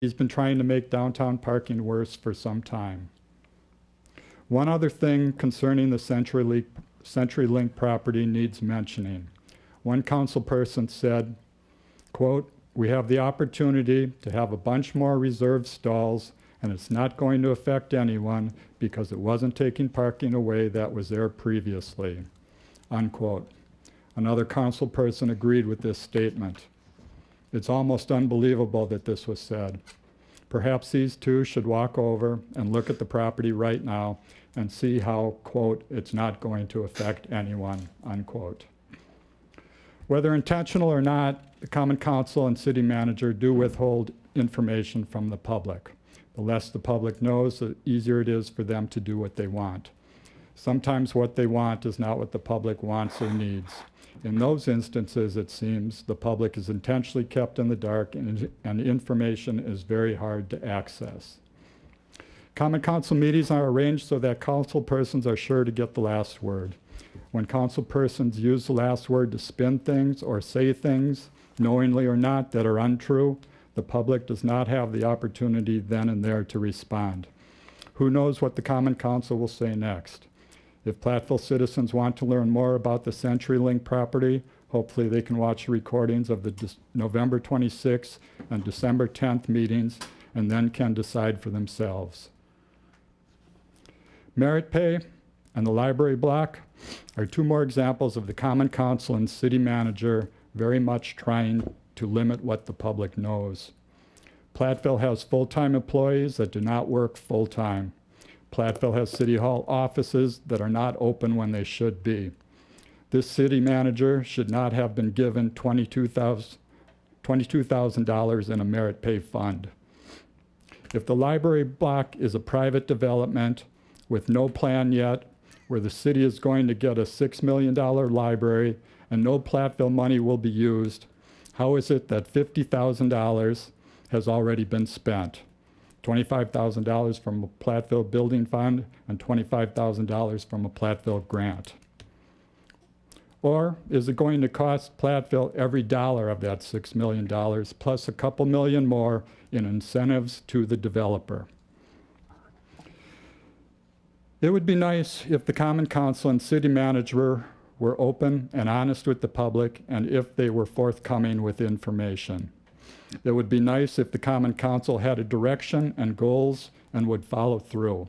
He's been trying to make downtown parking worse for some time. One other thing concerning the CenturyLink property needs mentioning. One council person said, quote, "We have the opportunity to have a bunch more reserved stalls, and it's not going to affect anyone because it wasn't taking parking away that was there previously," unquote. Another council person agreed with this statement. It's almost unbelievable that this was said. Perhaps these two should walk over and look at the property right now and see how, quote, "it's not going to affect anyone," unquote. Whether intentional or not, the Common Council and City Manager do withhold information from the public. The less the public knows, the easier it is for them to do what they want. Sometimes what they want is not what the public wants or needs. In those instances, it seems, the public is intentionally kept in the dark and information is very hard to access. Common Council meetings are arranged so that council persons are sure to get the last word. When council persons use the last word to spin things or say things, knowingly or not, that are untrue, the public does not have the opportunity then and there to respond. Who knows what the Common Council will say next? If Platteville citizens want to learn more about the CenturyLink property, hopefully they can watch the recordings of the November 26th and December 10th meetings and then can decide for themselves. Merit pay and the library block are two more examples of the Common Council and City Manager very much trying to limit what the public knows. Platteville has full-time employees that do not work full-time. Platteville has City Hall offices that are not open when they should be. This city manager should not have been given $22,000 in a merit pay fund. If the library block is a private development with no plan yet, where the city is going to get a $6 million library and no Platteville money will be used, how is it that $50,000 has already been spent? $25,000 from a Platteville building fund and $25,000 from a Platteville grant. Or is it going to cost Platteville every dollar of that $6 million plus a couple million more in incentives to the developer? It would be nice if the Common Council and City Manager were open and honest with the public and if they were forthcoming with information. It would be nice if the Common Council had a direction and goals and would follow through.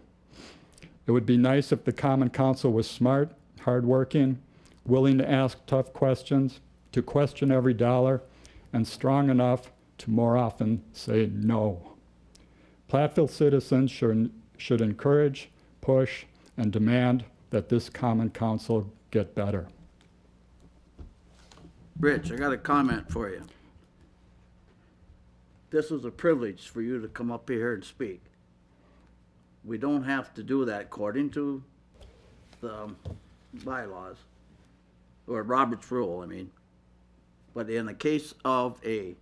It would be nice if the Common Council was smart, hardworking, willing to ask tough questions, to question every dollar, and strong enough to more often say no. Platteville citizens should encourage, push, and demand that this Common Council get better. Rich, I got a comment for you. This was a privilege for you to come up here and speak. We don't have to do that according to the bylaws, or Robert's rule, I mean. But in the case of a,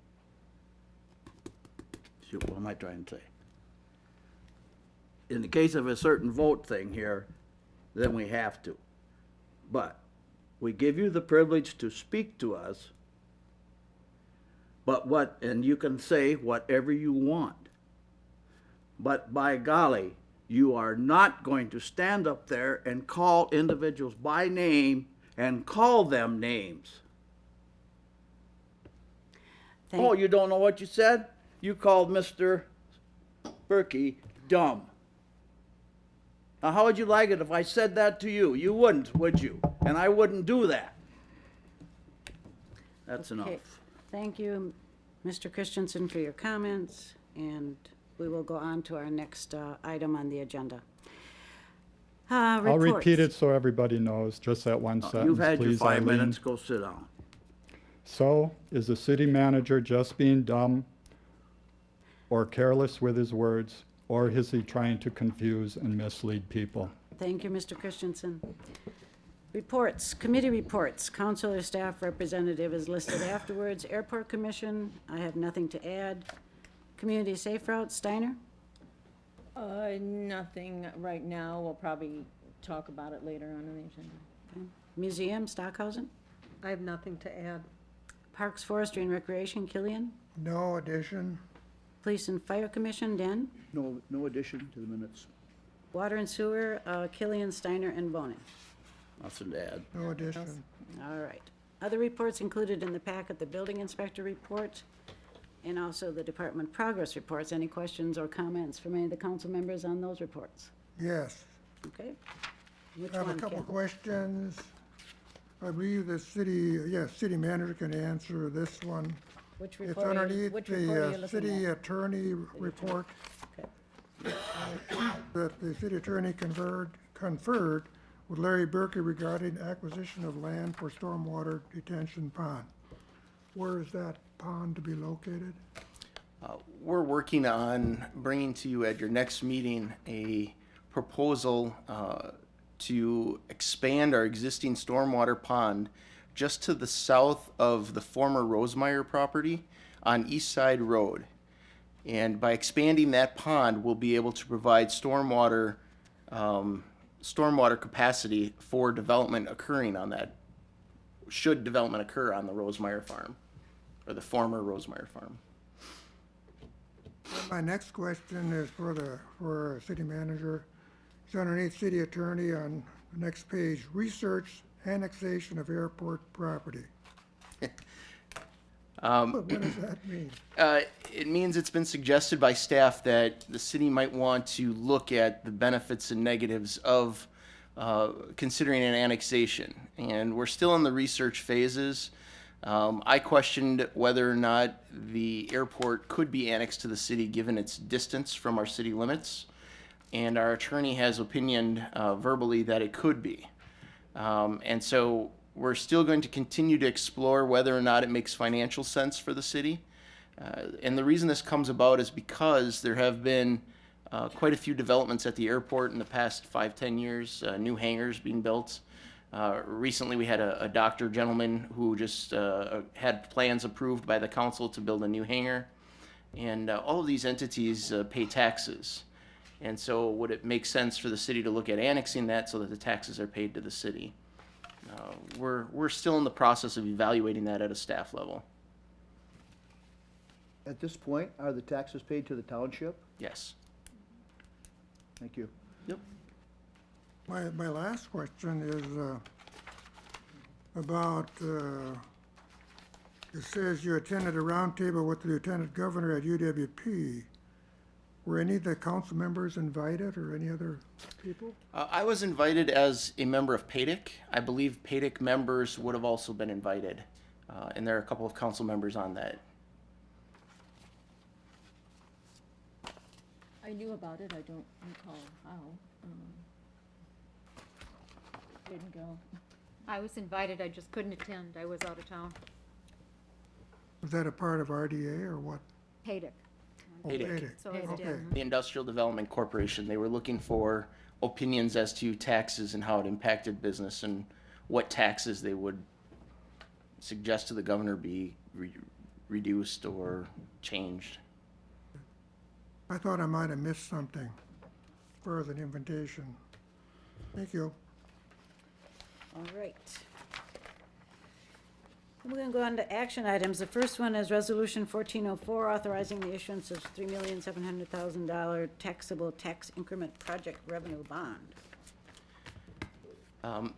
shoot, what am I trying to say? In the case of a certain vote thing here, then we have to. But we give you the privilege to speak to us, and you can say whatever you want. But by golly, you are not going to stand up there and call individuals by name and call them names. Oh, you don't know what you said? You called Mr. Berkey dumb. Now, how would you like it if I said that to you? You wouldn't, would you? And I wouldn't do that. That's Okay. enough. Thank you, Mr. Christensen, for your comments, and we will go on to our next item on the agenda. I'll repeat it so everybody knows, just that one sentence, You've had your please, 5 Eileen. minutes, go sit down. So, is the city manager just being dumb or careless with his words, or is he trying to confuse and mislead people? Thank you, Mr. Christensen. Reports, committee reports, council or staff representative is listed afterwards. Airport Commission, I have nothing to add. Community Safe Route, Steiner? Nothing right now. We'll probably talk about it later on in the agenda. Okay. Museum, Stockhausen? I have nothing to add. Parks, Forestry, and Recreation, Killian? No addition. Police and Fire Commission, Dan. No addition to the minutes. Water and Sewer, Killian, Steiner, and Bonin. Nothing to add. No addition. All right. Other reports included in the packet, the building inspector report and also the department progress reports. Any questions or comments from any of the council members on those reports? Yes. Okay. Which I have a one, couple Ken? questions. I believe the city manager can answer this one. Which It's report are you, underneath which report are you the looking city at? attorney report Okay. that the city attorney conferred with Larry Berkey regarding acquisition of land for stormwater detention pond. Where is that pond to be located? We're working on bringing to you at your next meeting a proposal to expand our existing stormwater pond just to the south of the former Rosemeyer property on East Side Road. And by expanding that pond, we'll be able to provide stormwater capacity for development occurring on that, should development occur on the Rosemeyer farm, or the former Rosemeyer farm. My next question is for city manager. It's underneath city attorney on the next page, research annexation of airport property. What does that mean? It means it's been suggested by staff that the city might want to look at the benefits and negatives of considering an annexation. And we're still in the research phases. I questioned whether or not the airport could be annexed to the city given its distance from our city limits. And our attorney has opinioned verbally that it could be. And so we're still going to continue to explore whether or not it makes financial sense for the city. And the reason this comes about is because there have been quite a few developments at the airport in the past 5-10 years, new hangars being built. Recently, we had a doctor gentleman who just had plans approved by the council to build a new hangar. And all of these entities pay taxes. And so would it make sense for the city to look at annexing that so that the taxes are paid to the city? We're still in the process of evaluating that at a staff level. At this point, are the taxes paid to the township? Yes. Thank you. Yep. My last question is about, it says you attended a roundtable with the Lieutenant Governor at UWP. Were any of the council members invited or any other people? I was invited as a member of PADIC. I believe PADIC members would have also been invited. And there are a couple of council members on that. I knew about it, I don't recall how. Didn't go. I was invited, I just couldn't attend, I was out of town. Was that a part of RDA or what? PADIC. Oh, PADIC. PADIC. So I was Okay. The Industrial Development Corporation, they were looking for opinions as to taxes and how it impacted business and what taxes they would suggest to the governor be reduced or changed. I thought I might have missed something as far as an invitation. Thank you. All right. We're going to go on to action items. The first one is Resolution 1404, authorizing the issuance of $3,700,000 taxable tax increment project revenue bond.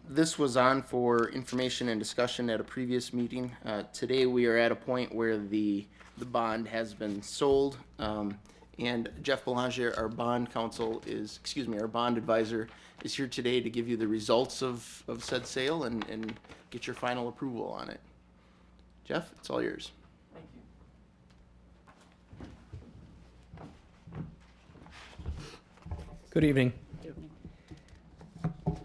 This was on for information and discussion at a previous meeting. Today, we are at a point where the bond has been sold. And Jeff Belanger, our bond counsel our bond advisor, is here today to give you the results of said sale and get your final approval on it. Jeff, it's all yours. Good evening.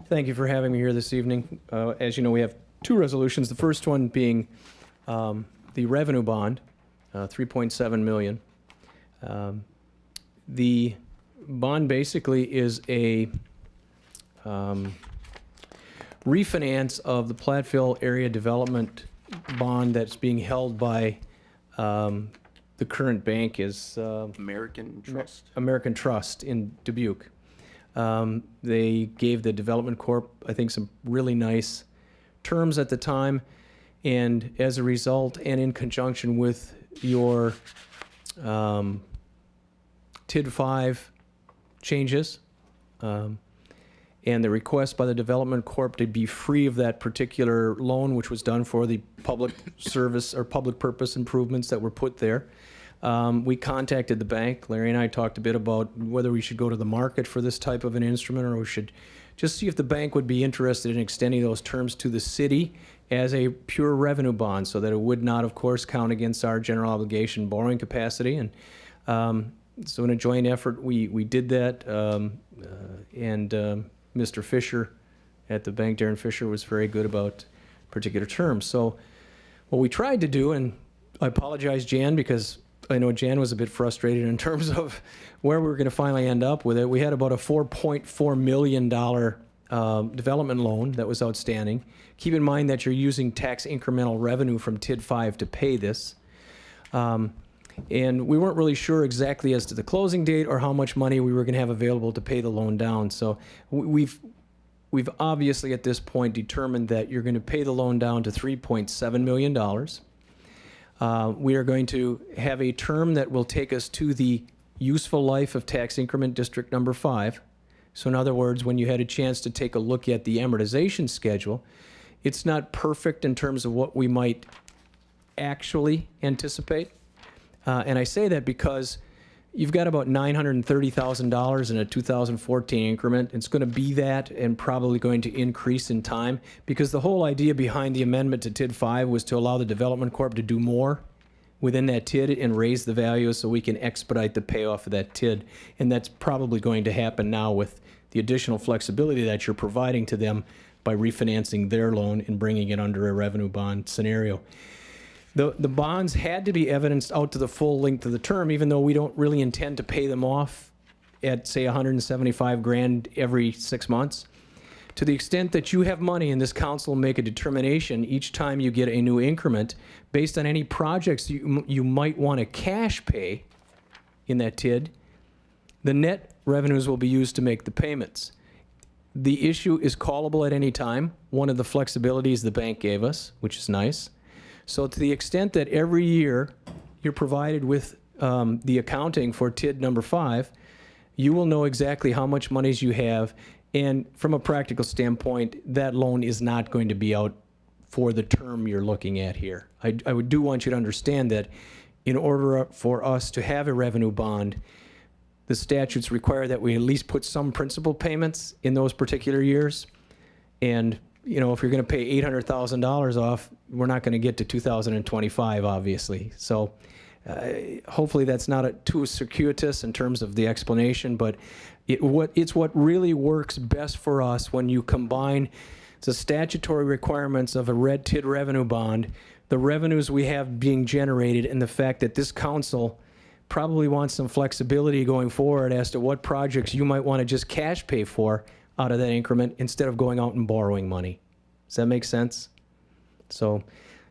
Thank you for having me here this evening. As you know, we have two resolutions. The first one being the revenue bond, $3.7 million. The bond basically is a refinance of the Platteville area development bond that's being held by the current bank is American Trust. American Trust in Dubuque. They gave the Development Corp, I think, some really nice terms at the time, and as a result, and in conjunction with your TID 5 changes, and the request by the Development Corp to be free of that particular loan, which was done for the public service or public purpose improvements that were put there. We contacted the bank. Larry and I talked a bit about whether we should go to the market for this type of an instrument, or we should just see if the bank would be interested in extending those terms to the city as a pure revenue bond, so that it would not, of course, count against our general obligation borrowing capacity. And so in a joint effort, we did that, and Mr. Fisher at the bank, Darren Fisher, was very good about particular terms. So what we tried to do, and I apologize, Jan, because I know Jan was a bit frustrated in terms of where we were going to finally end up with it. We had about a $4.4 million development loan that was outstanding. Keep in mind that you're using tax incremental revenue from TID 5 to pay this. And we weren't really sure exactly as to the closing date or how much money we were going to have available to pay the loan down. So we've obviously at this point determined that you're going to pay the loan down to $3.7 million. We are going to have a term that will take us to the useful life of tax increment district number 5. So in other words, when you had a chance to take a look at the amortization schedule, it's not perfect in terms of what we might actually anticipate. And I say that because you've got about $930,000 in a 2014 increment. It's going to be that and probably going to increase in time, because the whole idea behind the amendment to TID 5 was to allow the Development Corp to do more within that TID and raise the value so we can expedite the payoff of that TID. And that's probably going to happen now with the additional flexibility that you're providing to them by refinancing their loan and bringing it under a revenue bond scenario. The bonds had to be evidenced out to the full length of the term, even though we don't really intend to pay them off at, say, $175,000 every 6 months. To the extent that you have money and this council will make a determination each time you get a new increment based on any projects you might want to cash pay in that TID, the net revenues will be used to make the payments. The issue is callable at any time, one of the flexibilities the bank gave us, which is nice. So to the extent that every year you're provided with the accounting for TID number 5, you will know exactly how much monies you have. And from a practical standpoint, that loan is not going to be out for the term you're looking at here. I do want you to understand that in order for us to have a revenue bond, the statutes require that we at least put some principal payments in those particular years. And you know, if you're going to pay $800,000 off, we're not going to get to 2025, obviously. So hopefully that's not too circuitous in terms of the explanation, but it's what really works best for us when you combine the statutory requirements of a red TID revenue bond, the revenues we have being generated, and the fact that this council probably wants some flexibility going forward as to what projects you might want to just cash pay for out of that increment instead of going out and borrowing money. Does that make sense? So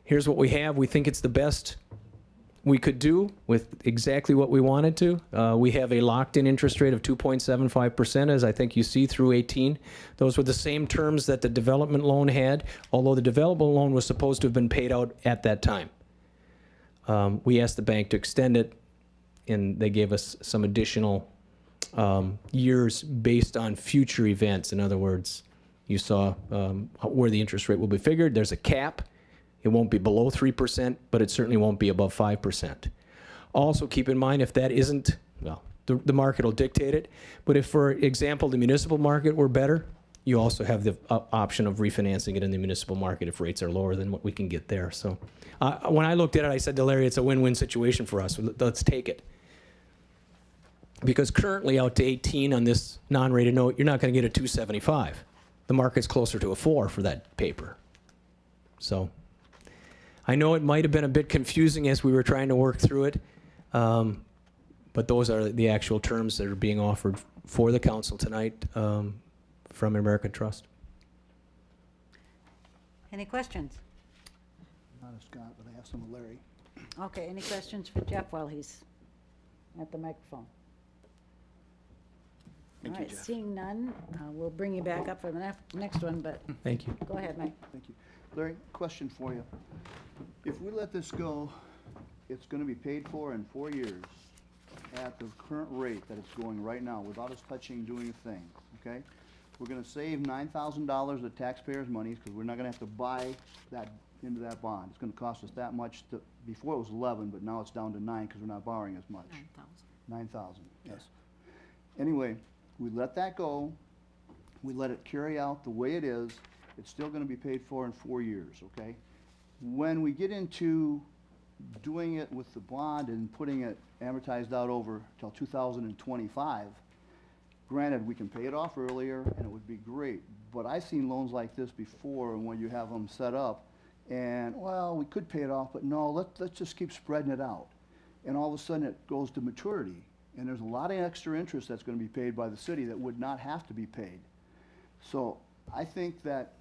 here's what we have. We think it's the best we could do with exactly what we wanted to. We have a locked-in interest rate of 2.75%, as I think you see through 18. Those were the same terms that the development loan had, although the development loan was supposed to have been paid out at that time. We asked the bank to extend it, and they gave us some additional years based on future events. In other words, you saw where the interest rate will be figured. There's a cap. It won't be below 3%, but it certainly won't be above 5%. Also, keep in mind, if that isn't, well, the market will dictate it. But if, for example, the municipal market were better, you also have the option of refinancing it in the municipal market if rates are lower than what we can get there. So when I looked at it, I said to Larry, it's a win-win situation for us. Let's take it. Because currently out to 18 on this non-rated note, you're not going to get a 275. The market's closer to a 4 for that paper. So I know it might have been a bit confusing as we were trying to work through it, but those are the actual terms that are being offered for the council tonight from American Trust. Any questions? Not of Scott, but I asked him of Larry. Okay, any questions for Jeff while he's at the microphone? All Thank you, right, Jeff. seeing none, we'll bring you back up for the next one, but Thank you. go ahead, Mike. Thank you. Larry, question for you. If we let this go, it's gonna be paid for in 4 years, at the current rate that it's going right now, without us doing a thing, okay? We're gonna save $9,000 of taxpayers' money, because we're not gonna have to buy that into that bond. It's gonna cost us that much to, before it was 11, but now it's down to 9, because we're not borrowing as much. 9,000, yes. Anyway, we let that go, we let it carry out the way it is, it's still gonna be paid for in 4 years, okay? When we get into doing it with the bond and putting it amortized out over till 2025, granted, we can pay it off earlier and it would be great, but I've seen loans like this before, and when you have them set up, and, well, we could pay it off, but no, let's just keep spreading it out. And all of a sudden, it goes to maturity, and there's a lot of extra interest that's gonna be paid by the city that would not have to be paid. So I think that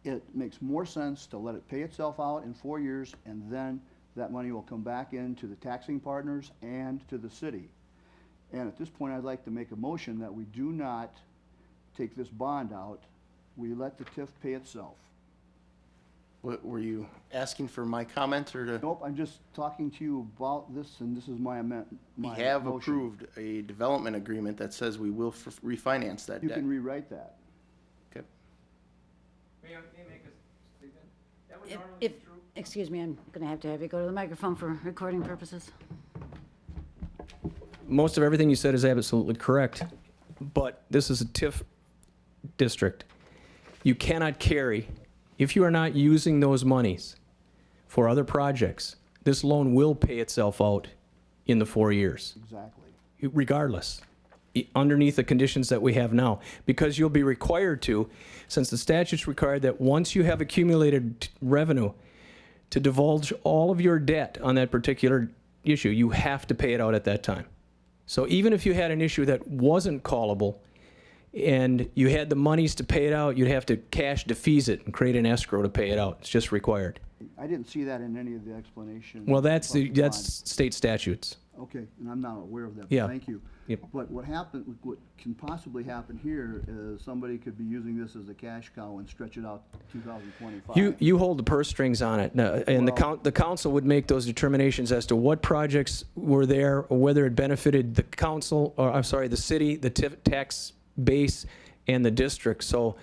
it makes more sense to let it pay itself out in 4 years, and then that money will come back into the taxing partners and to the city. And at this point, I'd like to make a motion that we do not take this bond out. We let the TIF pay itself. What, were you asking for my comment or to? Nope, I'm just talking to you about this, and this is my amendment. We have approved a development agreement that says we will refinance that You debt. can rewrite that. Okay. If, excuse me, I'm gonna have you go to the microphone for recording purposes. Most of everything you said is absolutely correct, but this is a TIF district. You cannot carry, if you are not using those monies for other projects, this loan will pay itself out in the 4 years, Exactly. regardless, underneath the conditions that we have now, because you'll be required to, since the statute's required that once you have accumulated revenue, to divulge all of your debt on that particular issue, you have to pay it out at that time. So even if you had an issue that wasn't callable and you had the monies to pay it out, you'd have to cash defease it and create an escrow to pay it out. It's just required. I didn't see that in any of the explanation. Well, that's about that's bond. state statutes. Okay, and I'm not aware of that, Yeah. but thank you. Yep. But what can possibly happen here is somebody could be using this as a cash cow and stretch it out to 2025. You hold the purse strings on it, and Well- the council would make those determinations as to what projects were there, or whether it benefited the council, or I'm sorry, the city, the tax base, and the district. So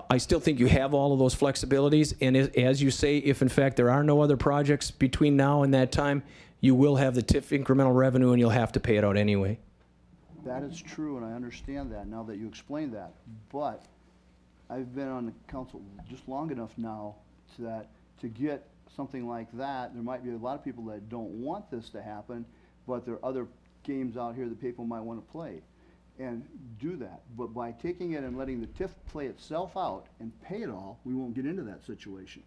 I still think you have all of those flexibilities, and as you say, if in fact there are no other projects between now and that time, you will have the TIF incremental revenue, and you'll have to pay it out anyway. That is true, and I understand that now that you explained that. But I've been on the council just long enough now to get something like that, there might be a lot of people that don't want this to happen, but there are other games out here that people might want to play and do that. But by taking it and letting the TIF play itself out and pay it all, we won't get into that situation.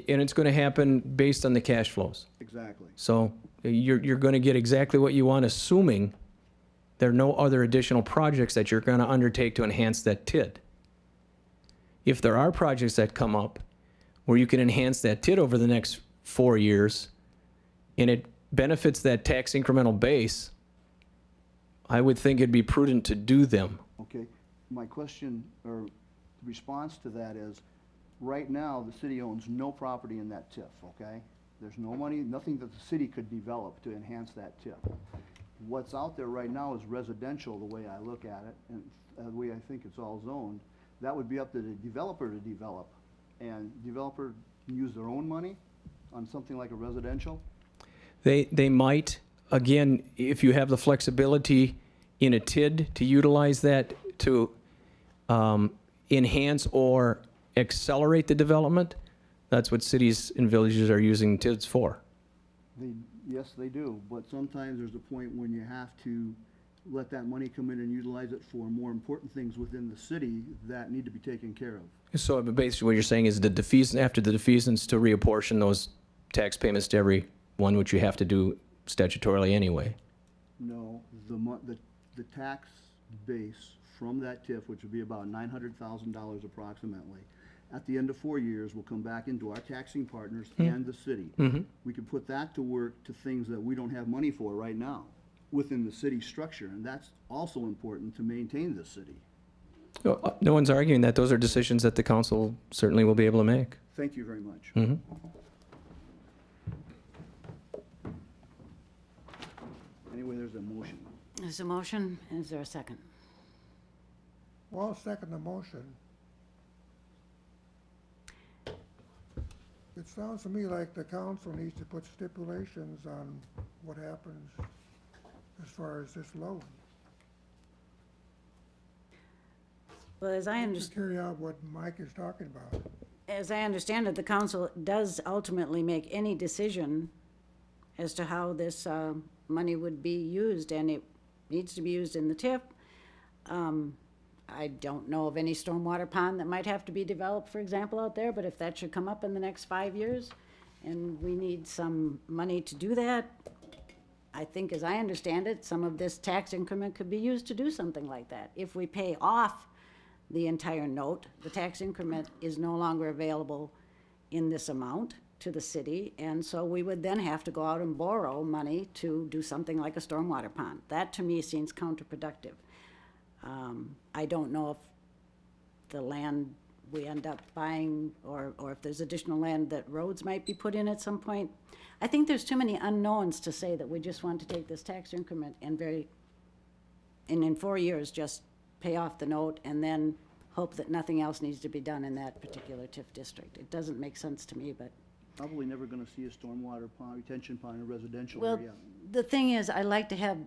And it's going to happen based on the cash flows. Exactly. So you're going to get exactly what you want, assuming there are no other additional projects that you're going to undertake to enhance that TID. If there are projects that come up where you can enhance that TID over the next 4 years, and it benefits that tax incremental base, I would think it'd be prudent to do them. Okay, my question or response to that is, right now, the city owns no property in that TIF, okay? There's no money, nothing that the city could develop to enhance that TIF. What's out there right now is residential, the way I look at it, and the way I think it's all zoned. That would be up to the developer to develop, and developer can use their own money on something like a residential? They might, again, if you have the flexibility in a TID to utilize that to enhance or accelerate the development, that's what cities and villages are using TIDs for. Yes, they do, but sometimes there's a point when you have to let that money come in and utilize it for more important things within the city that need to be taken care of. So basically what you're saying is after the defeasance to reapportion those tax payments to everyone, which you have to do statutorily anyway. No, the tax base from that TIF, which would be about $900,000 approximately, at the end of 4 years will come back into our taxing partners and the city. We could put that to work to things that we don't have money for right now within the city structure, and that's also important to maintain the city. No one's arguing that. Those are decisions that the council certainly will be able to make. Thank you very much. Anyway, there's a motion. There's a motion, is there a second? Well, I'll second the motion. It sounds to me like the council needs to put stipulations on what happens as far as this loan. Well, as I To understand. carry out what Mike is talking about. As I understand it, the council does ultimately make any decision as to how this money would be used, and it needs to be used in the TIF. I don't know of any stormwater pond that might have to be developed, for example, out there, but if that should come up in the next 5 years, and we need some money to do that, I think, as I understand it, some of this tax increment could be used to do something like that. If we pay off the entire note, the tax increment is no longer available in this amount to the city, and so we would then have to go out and borrow money to do something like a stormwater pond. That, to me, seems counterproductive. I don't know if the land we end up buying, or if there's additional land that roads might be put in at some point. I think there's too many unknowns to say that we just want to take this tax increment and in 4 years, just pay off the note and then hope that nothing else needs to be done in that particular TIF district. It doesn't make sense to me, but. Probably never gonna see a stormwater pond, retention pond in a residential Well, area. the thing is, I like to have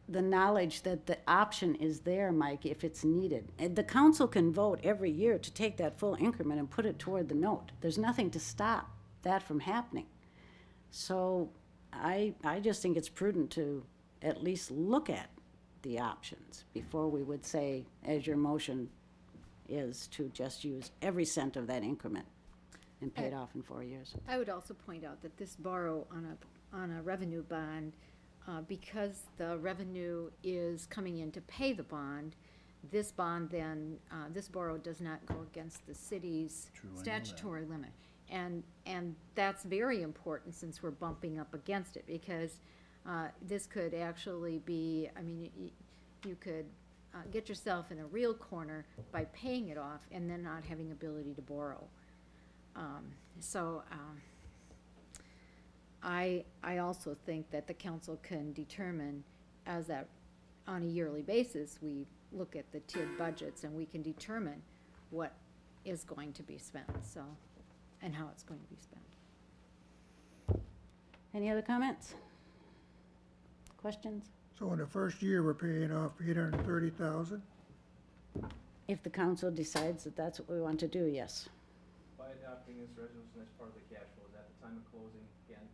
the knowledge that the option is there, Mike, if it's needed. And the council can vote every year to take that full increment and put it toward the note. There's nothing to stop that from happening. So I just think it's prudent to at least look at the options before we would say, as your motion is, to just use every cent of that increment and pay it off in 4 years. I would also point out that this borrow on a revenue bond, because the revenue is coming in to pay the bond, this bond then, this borrow does not go against the city's statutory limit. And that's very important since we're bumping up against it, because this could actually be, I mean, you could get yourself in a real corner by paying it off and then not having ability to borrow. I also think that the council can determine, as that, on a yearly basis, we look at the TID budgets and we can determine what is going to be spent, so, and how it's going to be spent. Any other comments? Questions? So in the first year, we're paying off $830,000. If the council decides that that's what we want to do, yes. By adopting this resolution as part of the cash flows at the time of closing, again,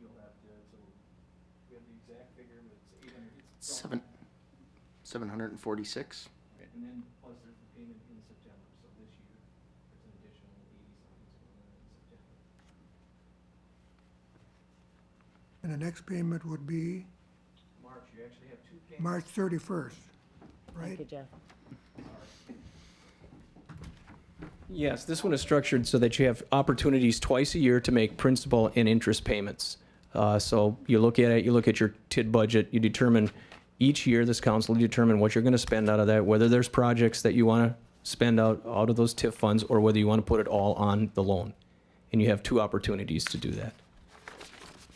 you'll have to, so we have the exact figure, but it's 800, it's 746. and then plus there's the payment in September, so this year, there's an additional 80 something going on in September. And the next payment would be March, you actually have two payments. March 31st, right? Thank you, Jeff. Yes, this one is structured so that you have opportunities twice a year to make principal and interest payments. So you look at it, you look at your TID budget, you determine each year, this council will determine what you're going to spend out of that, whether there's projects that you want to spend out of those TIF funds, or whether you want to put it all on the loan. And you have two opportunities to do that.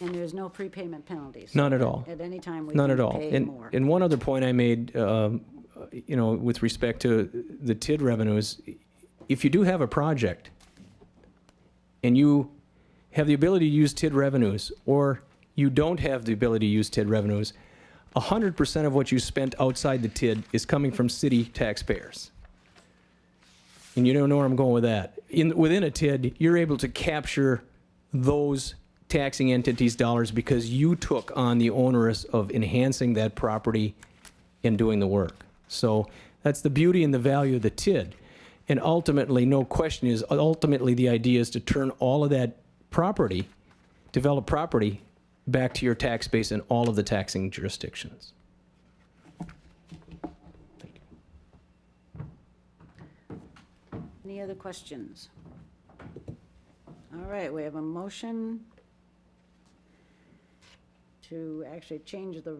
And there's no prepayment penalties? Not at all. At any time, we Not at can all. pay more? And one other point I made, with respect to the TID revenues, if you do have a project and you have the ability to use TID revenues, or you don't have the ability to use TID revenues, 100% of what you spent outside the TID is coming from city taxpayers. And you don't know where I'm going with that. Within a TID, you're able to capture those taxing entities' dollars because you took on the onerous of enhancing that property and doing the work. So that's the beauty and the value of the TID. And ultimately, no question is, ultimately the idea is to turn all of that property, developed property, back to your tax base in all of the taxing jurisdictions. Any other questions? All right, we have a motion to actually change the,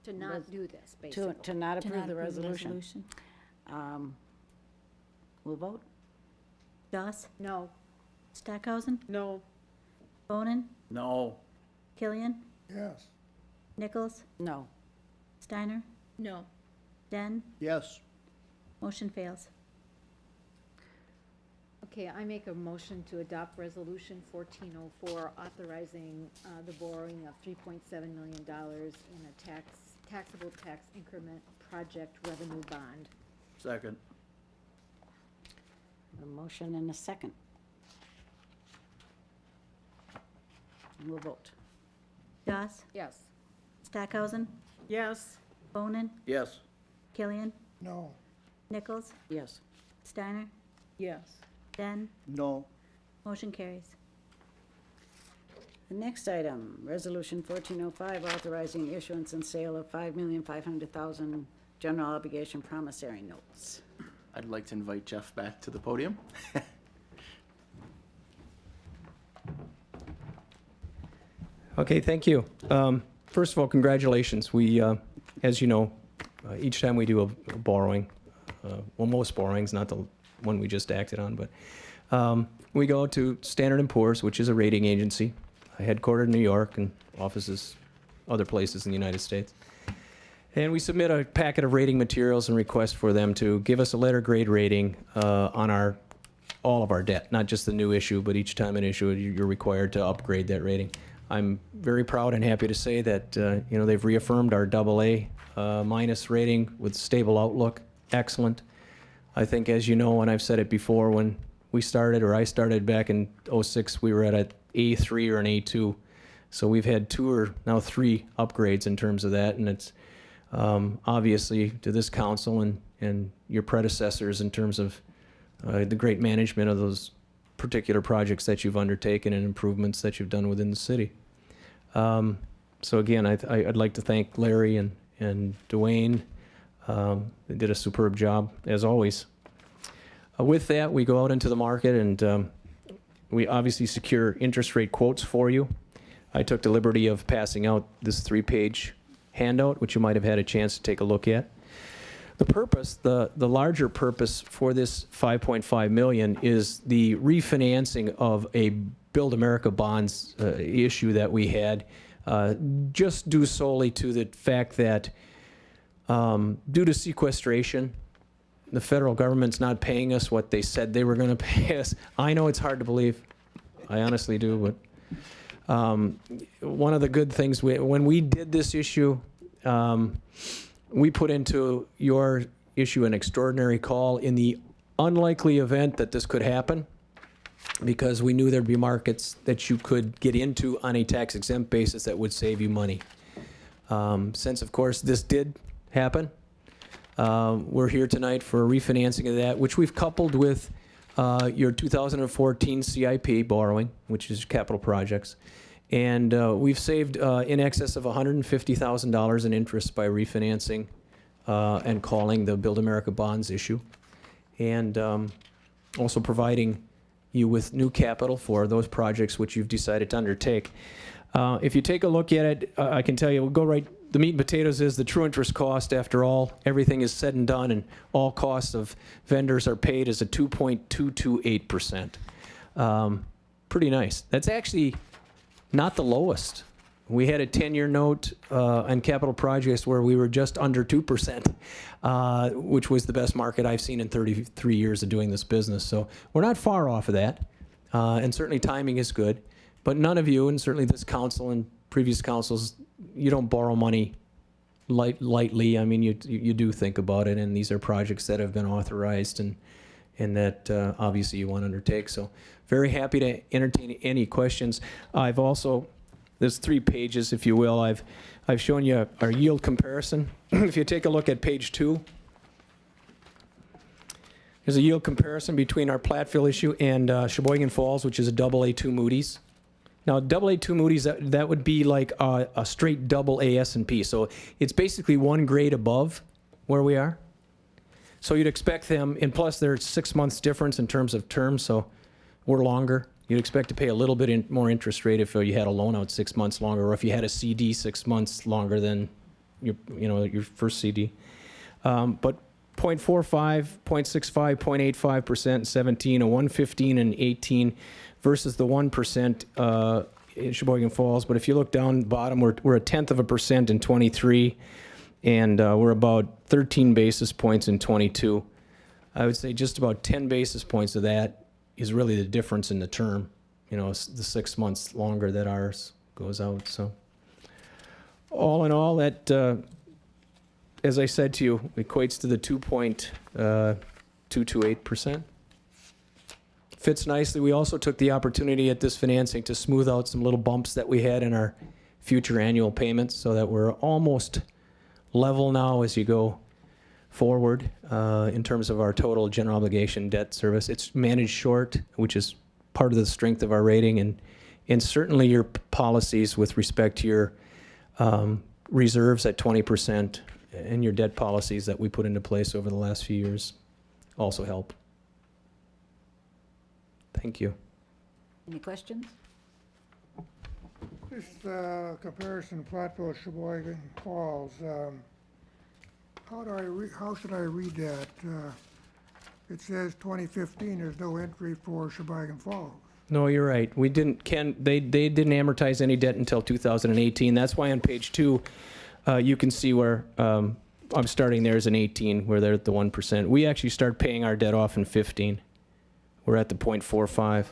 To not do this, to basically. not To approve not the approve the resolution. We'll vote? Doss, No. Stackhausen, No. Bonin, No, Killian, Yes. Nichols, No. Steiner, No. Den, Yes. motion fails. Okay, I make a motion to adopt Resolution 1404, authorizing the borrowing of $3.7 million in a taxable tax increment project revenue bond. Second. A motion and a second. And we'll vote. Doss, Yes. Stockhausen, Yes. Bonin, Yes. Killian, No. Nichols, Yes. Steiner, Yes. Den, No. motion carries. The next item, Resolution 1405, authorizing issuance and sale of $5,500,000 general obligation promissory notes. I'd like to invite Jeff back to the podium. Okay, thank you. First of all, congratulations. We, as you know, each time we do a borrowing, well, most borrowings, not the one we just acted on, but we go to Standard & Poor's, which is a rating agency, headquartered in New York and offices other places in the United States. And we submit a packet of rating materials and request for them to give us a letter grade rating on all of our debt, not just the new issue, but each time an issue, you're required to upgrade that rating. I'm very proud and happy to say that they've reaffirmed our AA minus rating with stable outlook. Excellent. I think, as you know, and I've said it before, when we started, or I started back in '06, we were at an A3 or an A2. So we've had 2 or now 3 upgrades in terms of that, and it's obviously to this council and your predecessors in terms of the great management of those particular projects that you've undertaken and improvements that you've done within the city. So again, I'd like to thank Larry and Dwayne. They did a superb job, as always. With that, we go out into the market and we obviously secure interest rate quotes for you. I took the liberty of passing out this 3-page handout, which you might have had a chance to take a look at. The purpose, the larger purpose for this $5.5 million is the refinancing of a Build America bonds issue that we had, just due solely to the fact that due to sequestration, the federal government's not paying us what they said they were going to pay us. I know it's hard to believe. I honestly do, but one of the good things, when we did this issue, we put into your issue an extraordinary call in the unlikely event that this could happen, because we knew there'd be markets that you could get into on a tax-exempt basis that would save you money. Since, of course, this did happen, we're here tonight for a refinancing of that, which we've coupled with your 2014 CIP borrowing, which is capital projects. And we've saved in excess of $150,000 in interest by refinancing and calling the Build America bonds issue, and also providing you with new capital for those projects which you've decided to undertake. If you take a look at it, I can tell you, we'll go right, the meat and potatoes is the true interest cost. After all, everything is said and done, and all costs of vendors are paid as a 2.228%. Pretty nice. That's actually not the lowest. We had a 10-year note on capital projects where we were just under 2%, which was the best market I've seen in 33 years of doing this business. So we're not far off of that, and certainly timing is good. But none of you, and certainly this council and previous councils, you don't borrow money lightly. I mean, you do think about it, and these are projects that have been authorized and that obviously you want to undertake. So very happy to entertain any questions. I've also, there's 3 pages, if you will. I've shown you our yield comparison. If you take a look at page 2, there's a yield comparison between our Platteville issue and Sheboygan Falls, which is a AA2 Moody's. Now, AA2 Moody's, that would be like a straight double A S&P. So it's basically 1 grade above where we are. So you'd expect them, and plus there's 6 months difference in terms of terms, so we're longer. You'd expect to pay a little bit more interest rate if you had a loan out 6 months longer, or if you had a CD 6 months longer than your first CD. But 0.45, 0.65, 0.85%, 17, a 115 and 18 versus the 1% in Sheboygan Falls. But if you look down the bottom, we're 1/10% in 23. and we're about 13 basis points in '22. I would say just about 10 basis points of that is really the difference in the term. You know, it's the 6 months longer that ours goes out. So all in all, that, as I said to you, equates to the 2.228%. Fits nicely. We also took the opportunity at this financing to smooth out some little bumps that we had in our future annual payments so that we're almost level now as you go forward in terms of our total general obligation debt service. It's managed short, which is part of the strength of our rating, and certainly your policies with respect to your reserves at 20% and your debt policies that we put into place over the last few years also help. Thank you. Any questions? This comparison, Platteville, Sheboygan Falls, how should I read that? It says 2015, there's no entry for Sheboygan Falls. No, you're right. We didn't, they didn't amortize any debt until 2018. That's why on page 2, you can see where I'm starting there as an 18, where they're at the 1%. We actually start paying our debt off in 15. We're at the 0.45.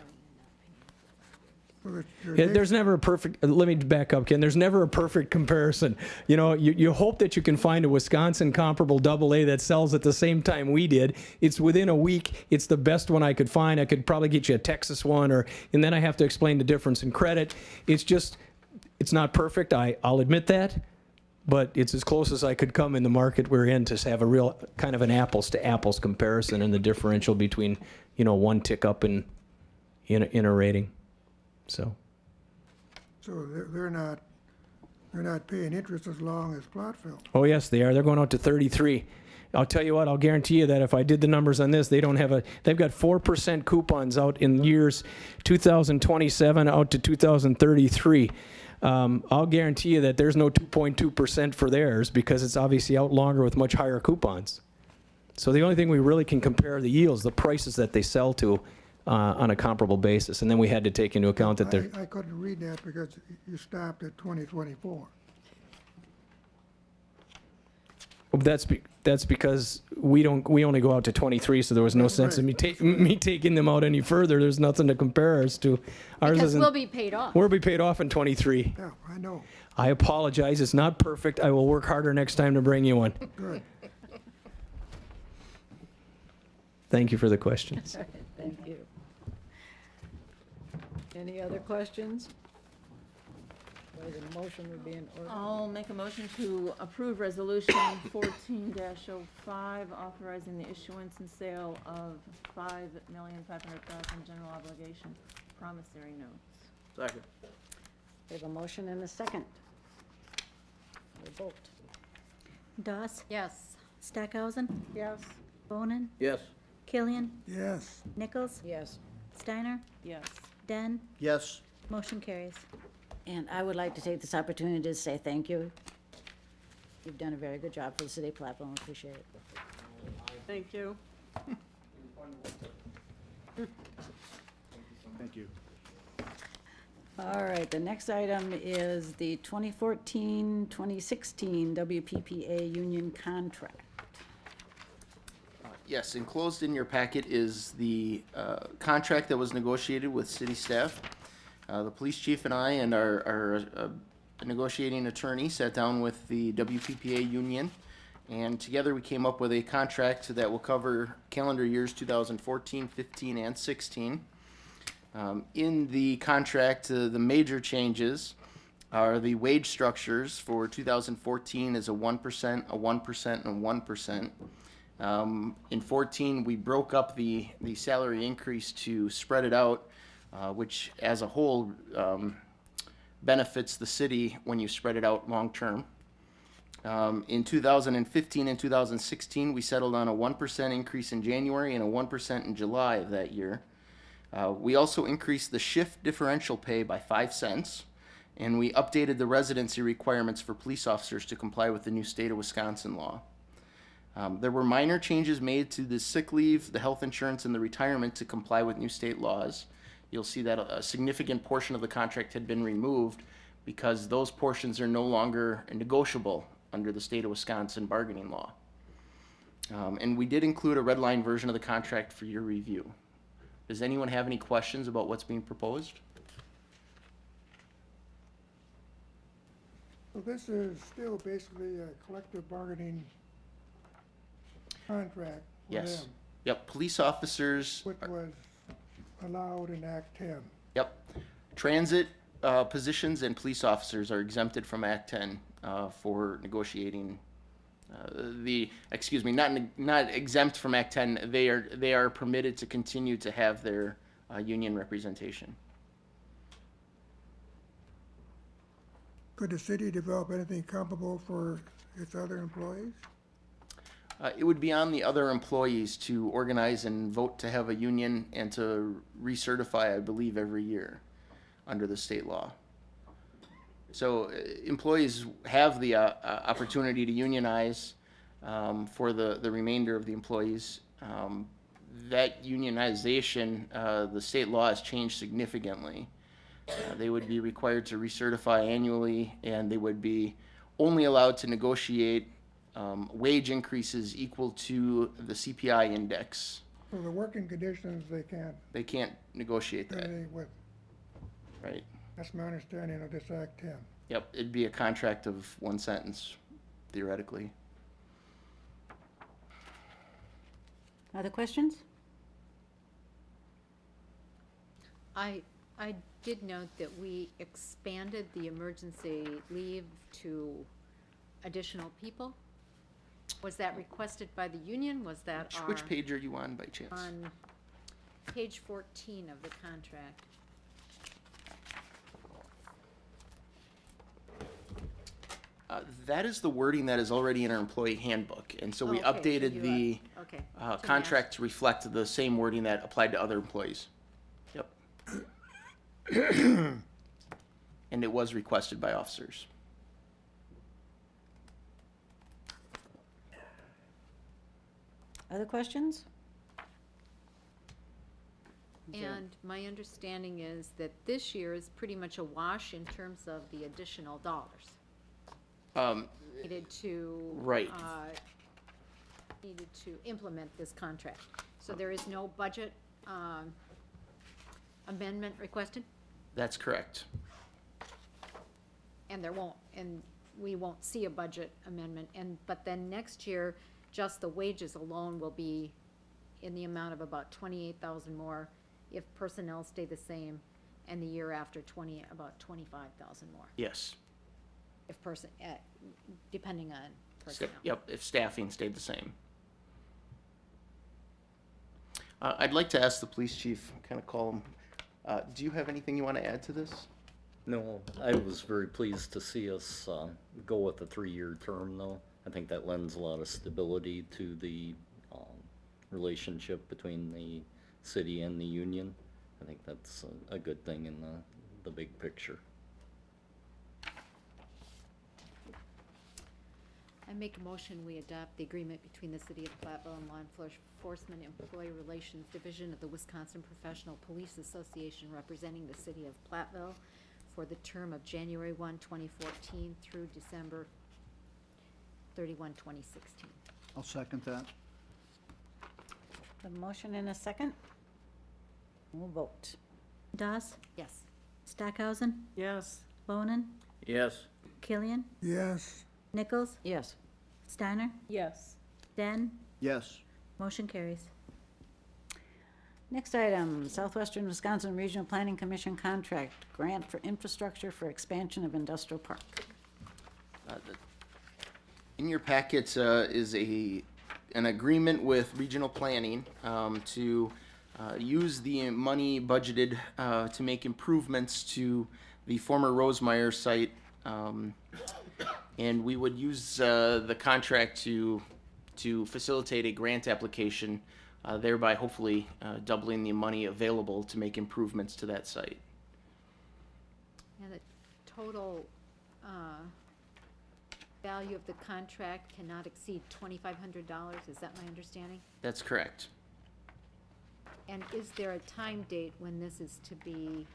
So There's never a perfect, let me back up, Ken. There's never a perfect comparison. You know, you hope that you can find a Wisconsin comparable AA that sells at the same time we did. It's within a week. It's the best one I could find. I could probably get you a Texas one, and then I have to explain the difference in credit. It's just, it's not perfect. I'll admit that, but it's as close as I could come in the market we're in to have a real kind of an apples to apples comparison and the differential between, you know, one tick up in a rating. So they're not paying interest as long as Platteville. Oh, yes, they are. They're going out to 33. I'll tell you what, I'll guarantee you that if I did the numbers on this, they've got 4% coupons out in years 2027 out to 2033. I'll guarantee you that there's no 2.2% for theirs because it's obviously out longer with much higher coupons. So the only thing we really can compare are the yields, the prices that they sell to on a comparable basis. And then we had to take into account that they're... I couldn't read that because you stopped at 2024. That's because we only go out to 23, so there was no sense in me taking them out any further. There's nothing to compare us to. Ours Because isn't. we'll be paid off. We'll be paid off in 23. Yeah, I know. I apologize. It's not perfect. I will work harder next time to bring you one. Good. Thank you for the questions. Thank you. Any other questions? Whether the motion would be in order? I'll make a motion to approve resolution 14-05, authorizing the issuance and sale of $5,500,000 general obligation promissory notes. Second. We have a motion and a second. We'll vote. Doss, Yes. Stackhausen, Yes. Bonin, Yes. Killian, Yes. Nichols, Yes. Steiner, Yes. Den, Yes. motion carries. And I would like to take this opportunity to say thank you. You've done a very good job for the city of Platteville, and appreciate it. Thank you. Thank you. All right, the next item is the 2014-2016 WPPA union contract. Yes, enclosed in your packet is the contract that was negotiated with city staff. The police chief and I and our negotiating attorney sat down with the WPPA union, and together we came up with a contract that will cover calendar years 2014, 15, and 16. In the contract, the major changes are the wage structures for 2014 is a 1%, a 1%, and a 1%. In 14, we broke up the salary increase to spread it out, which as a whole benefits the city when you spread it out long-term. In 2015 and 2016, we settled on a 1% increase in January and a 1% in July of that year. We also increased the shift differential pay by 5 cents, and we updated the residency requirements for police officers to comply with the new state of Wisconsin law. There were minor changes made to the sick leave, the health insurance, and the retirement to comply with new state laws. You'll see that a significant portion of the contract had been removed because those portions are no longer negotiable under the state of Wisconsin bargaining law. And we did include a red line version of the contract for your review. Does anyone have any questions about what's being proposed? So this is still basically a collective bargaining contract with Yes. them, Yep, police officers. which was allowed in Act 10. Yep. Transit positions and police officers are exempted from Act 10 for negotiating. Not exempt from Act 10. They are permitted to continue to have their union representation. Could the city develop anything comparable for its other employees? It would be on the other employees to organize and vote to have a union and to recertify, I believe, every year under the state law. So employees have the opportunity to unionize for the remainder of the employees. That unionization, the state law has changed significantly. They would be required to recertify annually, and they would be only allowed to negotiate wage increases equal to the CPI index. So the working conditions, They can't negotiate do that, anything with. right? That's my understanding of this Act 10. Yep, it'd be a contract of one sentence, theoretically. Other questions? I did note that we expanded the emergency leave to additional people. Was that requested by the union? Was that Which page are you on by chance? on page 14 of the contract? That is the wording that is already in our employee handbook, and so we Okay, so updated you the okay, to match. contract to reflect the same wording that applied to other employees. Yep. And it was requested by officers. Other questions? And my understanding is that this year is pretty much a wash in terms of the additional dollars needed to. Right. Needed to implement this contract. So there is no budget amendment requested? That's correct. And we won't see a budget amendment, but then next year, just the wages alone will be in the amount of about 28,000 more if personnel stay the same, and the year after about 25,000 more, Yes. if depending on personnel. Yep, if staffing stayed the same. I'd like to ask the police chief, kind of call him, do you have anything you want to add to this? No, I was very pleased to see us go with a 3-year term, though. I think that lends a lot of stability to the relationship between the city and the union. I think that's a good thing in the big picture. I make a motion, we adopt the agreement between the City of Platteville and Law Enforcement Employee Relations Division of the Wisconsin Professional Police Association representing the City of Platteville for the term of January 1, 2014 through December 31, 2016. I'll second that. A motion and a second? We'll vote. Doss, Yes. Stockhausen, Yes. Bonin, Yes. Killian, Yes, Nichols, Yes. Steiner, Yes. Den, Yes. motion carries. Next item, Southwestern Wisconsin Regional Planning Commission contract, grant for infrastructure for expansion of industrial park. In your packets is an agreement with regional planning to use the money budgeted to make improvements to the former Rosemeyer site. And we would use the contract to facilitate a grant application, thereby hopefully doubling the money available to make improvements to that site. And the total value of the contract cannot exceed $2,500, is that my understanding? That's correct. And is there a time date when this is to be,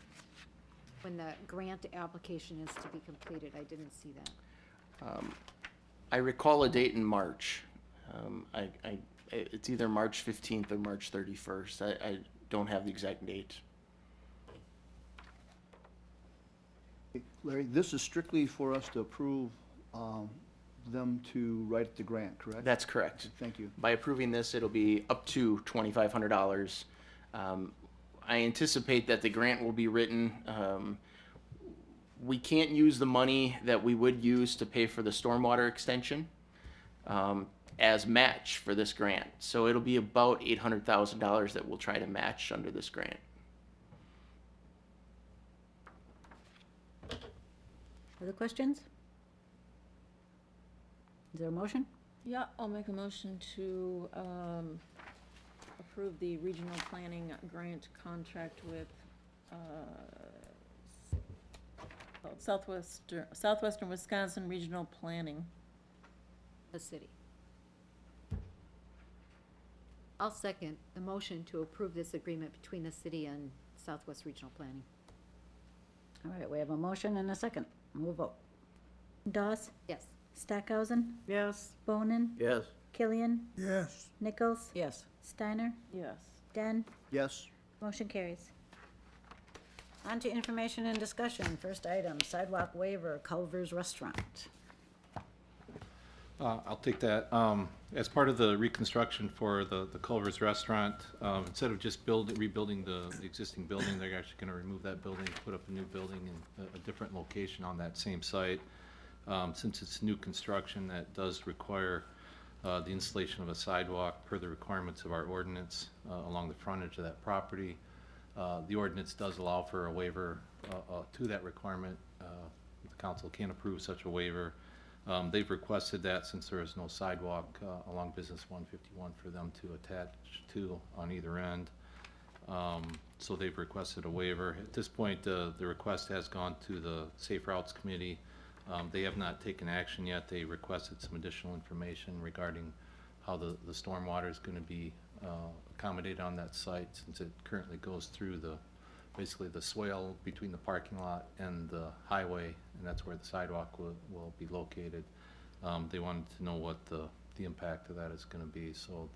when the grant application is to be completed? I didn't see that. I recall a date in March. It's either March 15th or March 31st. I don't have the exact date. Larry, this is strictly for us to approve them to write the grant, correct? That's correct. Thank you. By approving this, it'll be up to $2,500. I anticipate that the grant will be written. We can't use the money that we would use to pay for the stormwater extension as match for this grant. So it'll be about $800,000 that we'll try to match under this grant. Other questions? Is there a motion? Yeah, I'll make a motion to approve the regional planning grant contract with Southwestern Wisconsin Regional Planning. The city. I'll second the motion to approve this agreement between the city and Southwest Regional Planning. All right, we have a motion and a second. We'll vote. Doss, Yes. Stackhausen, Yes. Bonin, Yes. Killian, Yes, Nichols, Yes. Steiner, Yes. Den, Yes, motion carries. On to information and discussion. First item, sidewalk waiver, Culver's Restaurant. I'll take that. As part of the reconstruction for the Culver's Restaurant, instead of just rebuilding the existing building, they're actually gonna remove that building, put up a new building in a different location on that same site. Since it's new construction, that does require the installation of a sidewalk per the requirements of our ordinance along the frontage of that property. The ordinance does allow for a waiver to that requirement. The council can approve such a waiver. They've requested that since there is no sidewalk along Business 151 for them to attach to on either end. So they've requested a waiver. At this point, the request has gone to the Safe Routes Committee. They have not taken action yet. They requested some additional information regarding how the stormwater is going to be accommodated on that site, since it currently goes through basically the swale between the parking lot and the highway, and that's where the sidewalk will be located. They wanted to know what the impact of that is going to be. So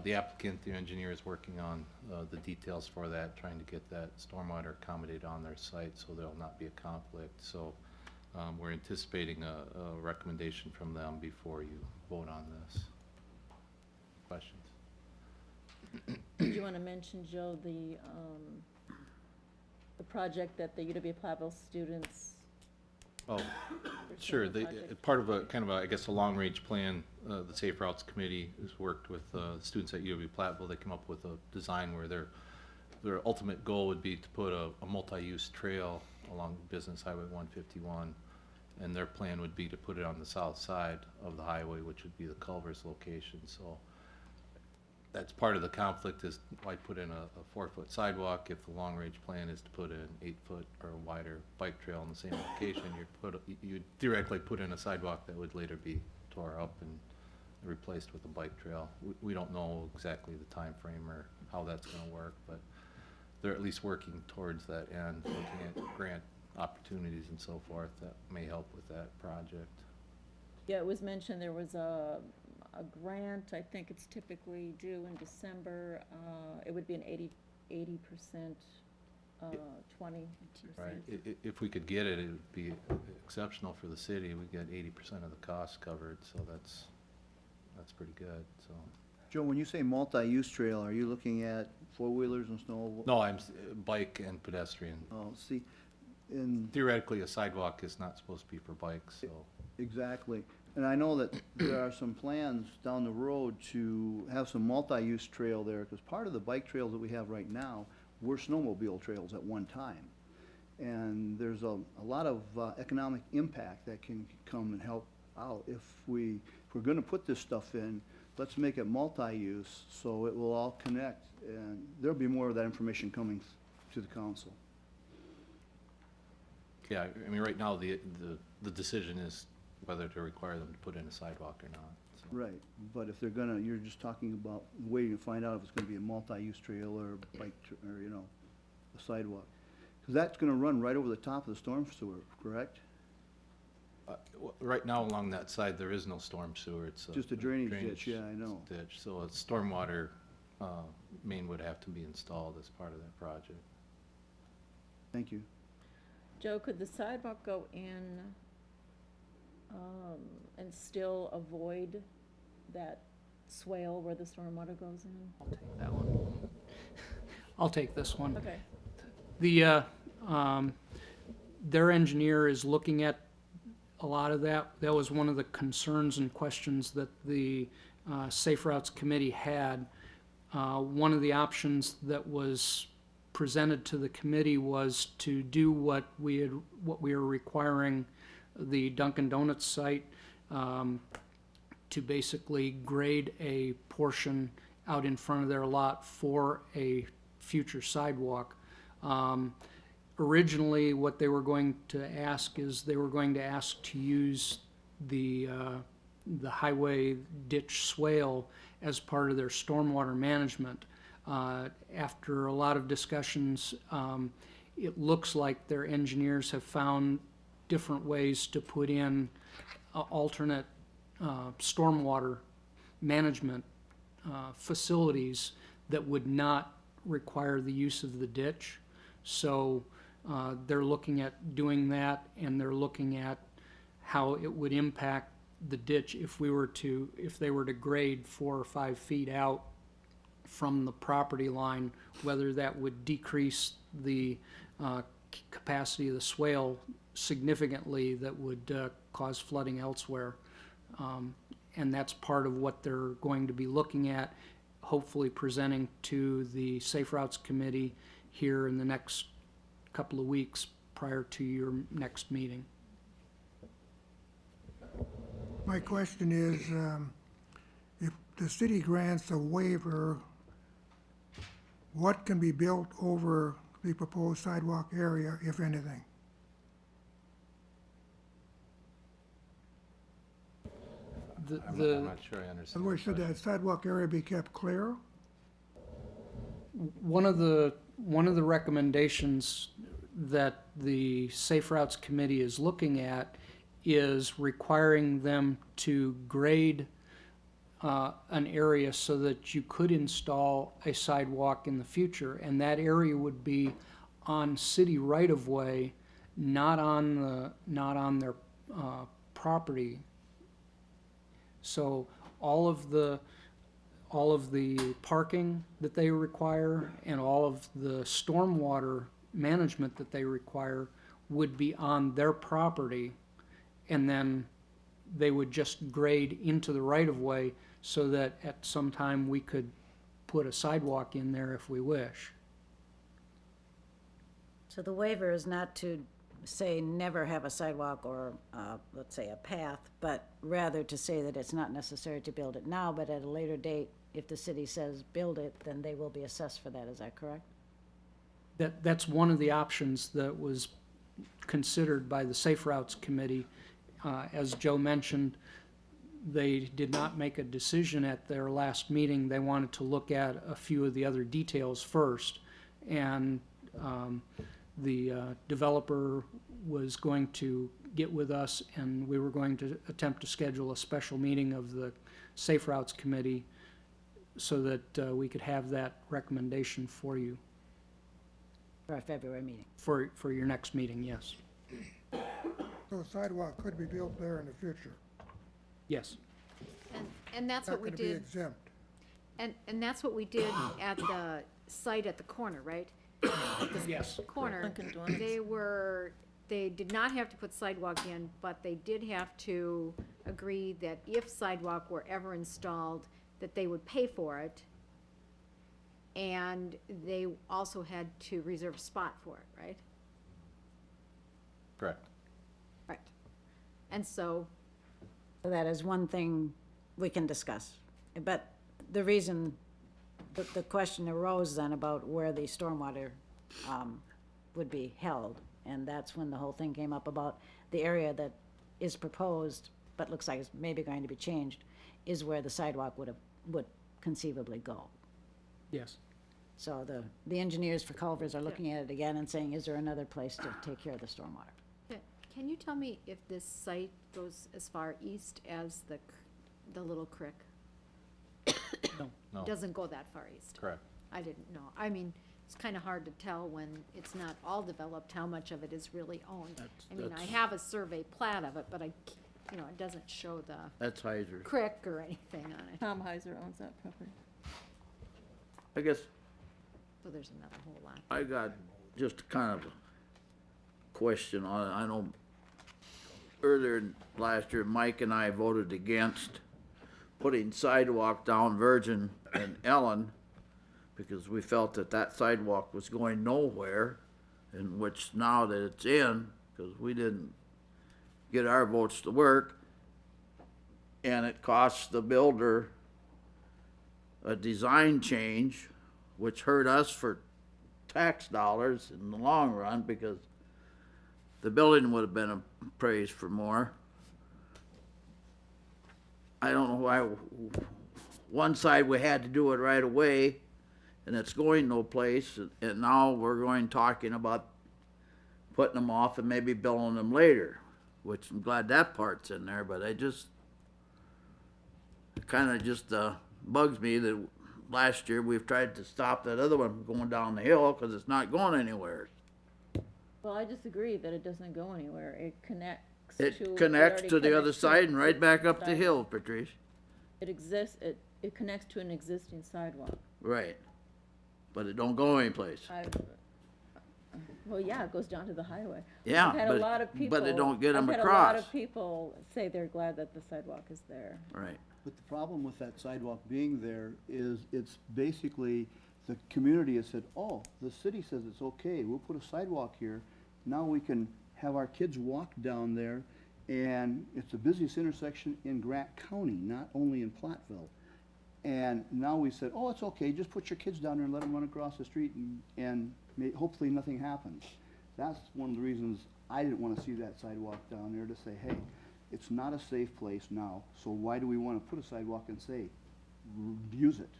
the applicant, the engineer, is working on the details for that, trying to get that stormwater accommodated on their site so there'll not be a conflict. So we're anticipating a recommendation from them before you vote on this. Questions? Did you want to mention, Joe, the project that the UW-Platteville students? Oh, pursuing sure. the They, project? part of a kind of a, I guess, a long-range plan, the Safe Routes Committee has worked with students at UW-Platteville. They come up with a design where their ultimate goal would be to put a multi-use trail along Business Highway 151, and their plan would be to put it on the south side of the highway, which would be the Culver's location. So that's part of the conflict, is why put in a 4-foot sidewalk if the long-range plan is to put in 8-foot or wider bike trail in the same location. You'd theoretically put in a sidewalk that would later be tore up and replaced with a bike trail. We don't know exactly the time frame or how that's going to work, but they're at least working towards that end, looking at grant opportunities and so forth that may help with that project. Yeah, it was mentioned there was a grant. I think it's typically due in December. It would be an 80%, 20%. Right. If we could get it, it would be exceptional for the city. We get 80% of the costs covered, so that's pretty good. So. Joe, when you say multi-use trail, are you looking at four-wheelers and snow? No, I'm bike and pedestrian. Oh, see, in, Theoretically, a sidewalk is not supposed to be for bikes, so. exactly. And I know that there are some plans down the road to have some multi-use trail there, because part of the bike trails that we have right now were snowmobile trails at one time. And there's a lot of economic impact that can come and help out. If we're gonna put this stuff in, let's make it multi-use so it will all connect, and there'll be more of that information coming to the council. Yeah, I mean, right now, the decision is whether to require them to put in a sidewalk or not. So. Right, but if they're gonna, you're just talking about waiting to find out if it's gonna be a multi-use trail or a bike, or, you know, a sidewalk. Because that's gonna run right over the top of the storm sewer, correct? Right now along that side, there is no storm sewer. It's Just a drainage ditch, yeah, I know. ditch. So a stormwater main would have to be installed as part of that project. Thank you. Joe, could the sidewalk go in, and still avoid that swale where the stormwater goes in? I'll take that one. I'll take this one. Okay, The, their engineer is looking at a lot of that. That was one of the concerns and questions that the Safe Routes Committee had. One of the options that was presented to the committee was to do what we were requiring the Dunkin' Donuts site, to basically grade a portion out in front of their lot for a future sidewalk. Originally, what they were going to ask is they were going to ask to use the highway ditch swale as part of their stormwater management. After a lot of discussions, it looks like their engineers have found different ways to put in alternate stormwater management facilities that would not require the use of the ditch. So they're looking at doing that, and they're looking at how it would impact the ditch if they were to grade 4 or 5 feet out from the property line, whether that would decrease the capacity of the swale significantly that would cause flooding elsewhere. And that's part of what they're going to be looking at, hopefully presenting to the Safe Routes Committee here in the next couple of weeks prior to your next meeting. My question is, if the city grants a waiver, what can be built over the proposed sidewalk area, if anything? I'm not sure I In understand. other words, should that sidewalk area be kept clear? One of the recommendations that the Safe Routes Committee is looking at is requiring them to grade an area so that you could install a sidewalk in the future, and that area would be on city right-of-way, not on their property. So all of the parking that they require and all of the stormwater management that they require would be on their property, and then they would just grade into the right-of-way so that at some time we could put a sidewalk in there if we wish. So the waiver is not to say never have a sidewalk or, let's say, a path, but rather to say that it's not necessary to build it now, but at a later date, if the city says build it, then they will be assessed for that, is that correct? That's one of the options that was considered by the Safe Routes Committee. As Joe mentioned, they did not make a decision at their last meeting. They wanted to look at a few of the other details first. And the developer was going to get with us, and we were going to attempt to schedule a special meeting of the Safe Routes Committee so that we could have that recommendation for you, For our February meeting? for your next meeting, yes. So a sidewalk could be built there in the future. Yes. And that's what we Not gonna be did, exempt. and that's what we did at the site at the corner, right? Yes. Corner, Dunkin' Donuts. they did not have to put sidewalk in, but they did have to agree that if sidewalk were ever installed, that they would pay for it. And they also had to reserve a spot for it, right? Correct. Right. And so, So that is one thing we can discuss. But the reason, the question arose then about where the stormwater would be held. And that's when the whole thing came up about the area that is proposed, but looks like it's maybe going to be changed, is where the sidewalk would conceivably go. Yes. So the engineers for Culvers are looking at it again and saying, is there another place to take care of the stormwater? Can you tell me if this site goes as far east as the little creek? No, Doesn't go that far east? correct. I didn't know. I mean, it's kind of hard to tell when it's not all developed, how much of it is really owned. I mean, I that's- have a survey plat of it, but you know, it doesn't show the That's Heiser. creek or anything on it. Tom Heiser owns that property. I guess So there's another whole lot. I got just kind of a question on it. I know earlier last year, Mike and I voted against putting sidewalk down Virgin and Ellen because we felt that that sidewalk was going nowhere, in which now that it's in, because we didn't get our votes to work, and it costs the builder a design change, which hurt us for tax dollars in the long run, because the building would have been appraised for more. I don't know why, one side we had to do it right away, and it's going no place, and now we're talking about putting them off and maybe billing them later, which I'm glad that part's in there, but it kinda just bugs me that last year we've tried to stop that other one from going down the hill, cause it's not going anywhere. Well, I disagree that it doesn't go anywhere. It connects to. It connects already to the other connects to side and right an back up the existing hill, Patrice. It exists, it connects to an existing sidewalk. Right. But it don't go anyplace. Well, yeah, it goes down to the highway. Yeah, I've had a lot of people. but it don't get 'em I've had a lot across. of people say they're glad that the sidewalk is there. Right. But the problem with that sidewalk being there is it's basically, the community has said, oh, the city says it's okay, we'll put a sidewalk here. Now we can have our kids walk down there, and it's the busiest intersection in Grant County, not only in Platteville. And now we said, oh, it's okay, just put your kids down there and let them run across the street and hopefully nothing happens. That's one of the reasons I didn't wanna see that sidewalk down there, to say, hey, it's not a safe place now, so why do we wanna put a sidewalk and say, use it?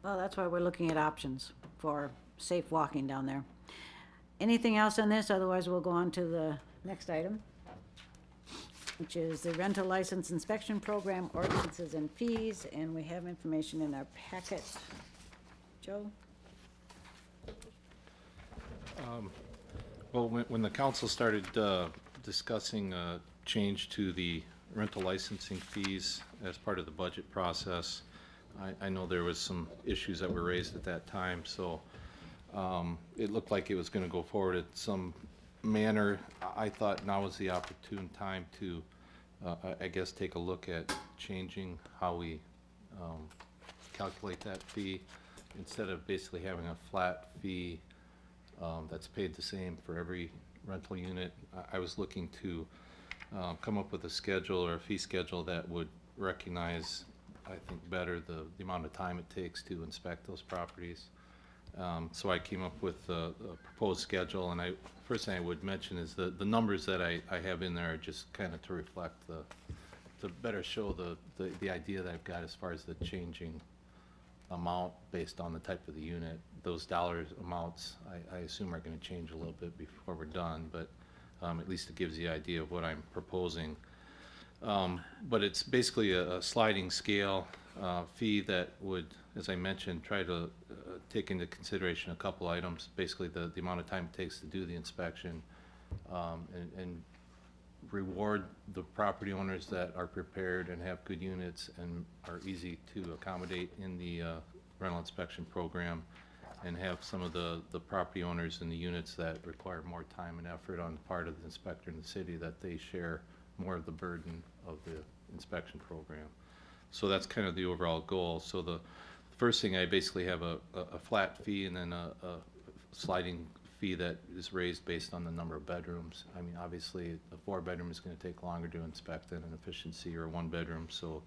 Well, that's why we're looking at options for safe walking down there. Anything else on this? Otherwise, we'll go on to the next item, which is the rental license inspection program, ordinances and fees, and we have information in our packet. Joe? Well, when the council started discussing a change to the rental licensing fees as part of the budget process, I know there was some issues that were raised at that time, so it looked like it was gonna go forward in some manner. I thought now was the opportune time to, I guess, take a look at changing how we calculate that fee. Instead of basically having a flat fee that's paid the same for every rental unit, I was looking to come up with a schedule or a fee schedule that would recognize, I think, better the amount of time it takes to inspect those properties. So I came up with a proposed schedule, and first thing I would mention is the numbers that I have in there are just kind of to reflect to better show the idea that I've got as far as the changing amount based on the type of the unit. Those dollar amounts, I assume, are gonna change a little bit before we're done, but at least it gives the idea of what I'm proposing. But it's basically a sliding scale fee that would, as I mentioned, try to take into consideration a couple items, basically the amount of time it takes to do the inspection, and reward the property owners that are prepared and have good units and are easy to accommodate in the rental inspection program, and have some of the property owners in the units that require more time and effort on the part of the inspector in the city, that they share more of the burden of the inspection program. So that's kind of the overall goal. So the first thing, I basically have a flat fee and then a sliding fee that is raised based on the number of bedrooms. I mean, obviously, a 4-bedroom is gonna take longer to inspect than an efficiency or a 1-bedroom, so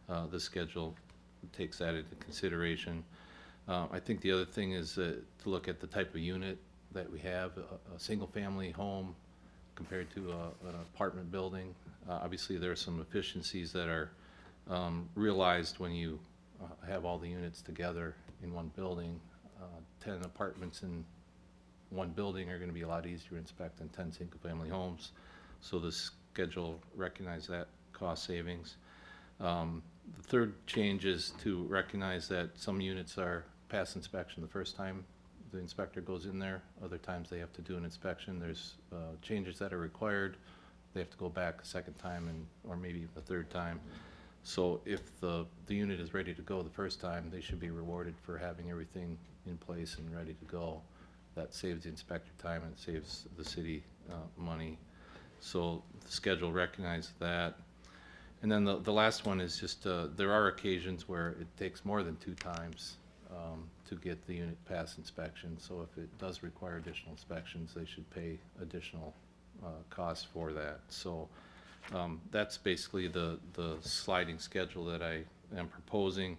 the schedule takes that into consideration. I think the other thing is to look at the type of unit that we have, a single-family home compared to an apartment building. Obviously, there are some efficiencies that are realized when you have all the units together in one building. 10 apartments in one building are gonna be a lot easier to inspect than 10 single-family homes. So the schedule recognized that cost savings. The third change is to recognize that some units are pass inspection the first time the inspector goes in there. Other times they have to do an inspection. There's changes that are required. They have to go back a second time or maybe a third time. So if the unit is ready to go the first time, they should be rewarded for having everything in place and ready to go. That saves the inspector time and saves the city money. So the schedule recognizes that. And then the last one is just, there are occasions where it takes more than 2 times to get the unit past inspection. So if it does require additional inspections, they should pay additional costs for that. So that's basically the sliding schedule that I am proposing.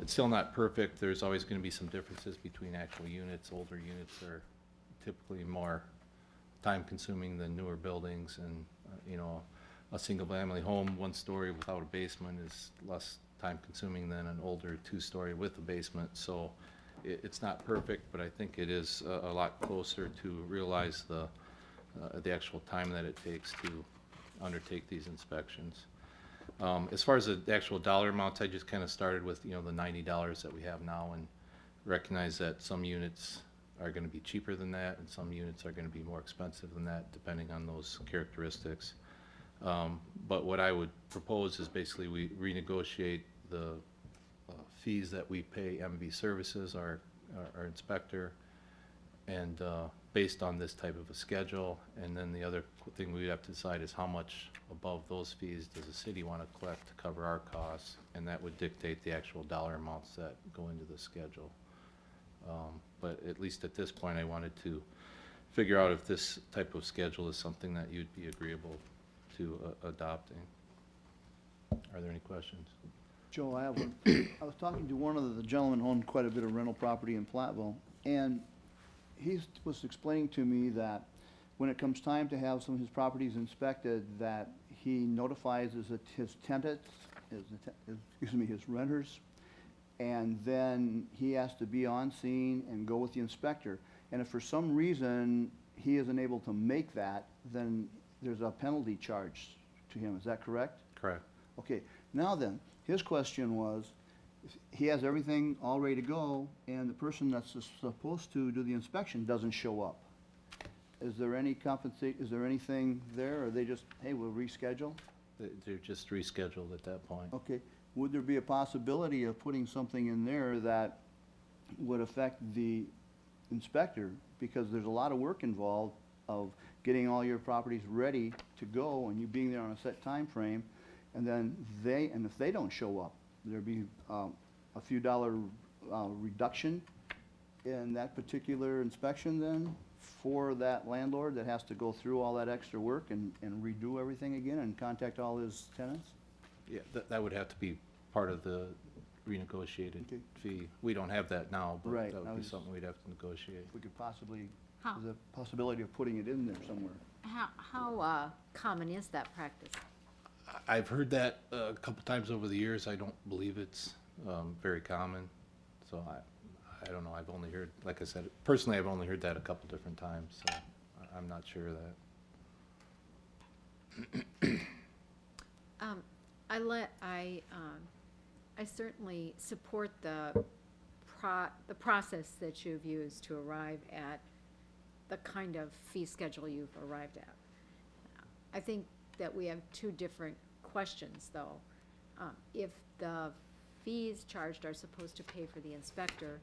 It's still not perfect. There's always going to be some differences between actual units. Older units are typically more time-consuming than newer buildings, and you know, a single-family home, 1-story without a basement, is less time-consuming than an older 2-story with a basement. So it's not perfect, but I think it is a lot closer to realize the actual time that it takes to undertake these inspections. As far as the actual dollar amounts, I just kind of started with, you know, the $90 that we have now, and recognize that some units are going to be cheaper than that, and some units are going to be more expensive than that, depending on those characteristics. But what I would propose is basically we renegotiate the fees that we pay MV Services, our inspector, and based on this type of a schedule. And then the other thing we'd have to decide is how much above those fees does the city want to collect to cover our costs, and that would dictate the actual dollar amounts that go into the schedule. But at least at this point, I wanted to figure out if this type of schedule is something that you'd be agreeable to adopting. Are there any questions? Joe, I have one. I was talking to one of the gentlemen who owned quite a bit of rental property in Platteville, and he was explaining to me that when it comes time to have some of his properties inspected, that he notifies his tenants, his renters, and then he has to be on scene and go with the inspector. And if for some reason he isn't able to make that, then there's a penalty charge to him. Is that correct? Correct. Okay. Now then, his question was, he has everything all ready to go, and the person that's supposed to do the inspection doesn't show up. Is there any is there anything there, or they just, hey, we'll reschedule? They're just rescheduled at that point. Okay. Would there be a possibility of putting something in there that would affect the inspector? Because there's a lot of work involved of getting all your properties ready to go and you being there on a set time frame, and then if they don't show up, there'd be a few dollar reduction in that particular inspection then for that landlord that has to go through all that extra work and redo everything again and contact all his tenants? Yeah, that would have to be part of the renegotiated Okay. fee. We don't have that now, but Right, that I would be was- something we'd have to negotiate. If we could possibly, How, there's a possibility of putting it in there somewhere. how common is that practice? I've heard that a couple times over the years. I don't believe it's very common. So I don't know. I've only heard, like I said, personally, I've only heard that a couple different times. So I'm not sure of that. I certainly support the process that you've used to arrive at the kind of fee schedule you've arrived at. I think that we have two different questions, though. If the fees charged are supposed to pay for the inspector,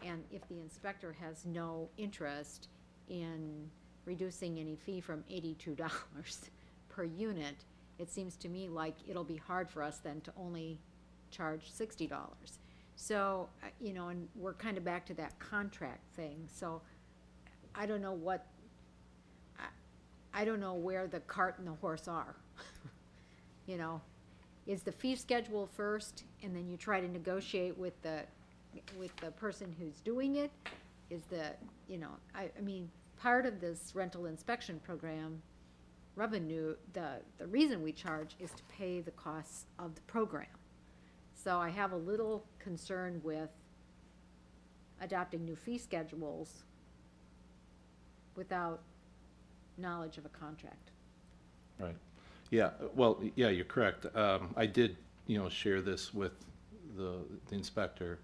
and if the inspector has no interest in reducing any fee from $82 per unit, it seems to me like it'll be hard for us then to only charge $60. So, you know, and we're kind of back to that contract thing, so I don't know I don't know where the cart and the horse are. You know, is the fee schedule first, and then you try to negotiate with the person who's doing it? Is you know, I mean, part of this rental inspection program revenue, the reason we charge is to pay the costs of the program. So I have a little concern with adopting new fee schedules without knowledge of a contract. Right. Yeah, well, yeah, you're correct. I did, share this with the inspector,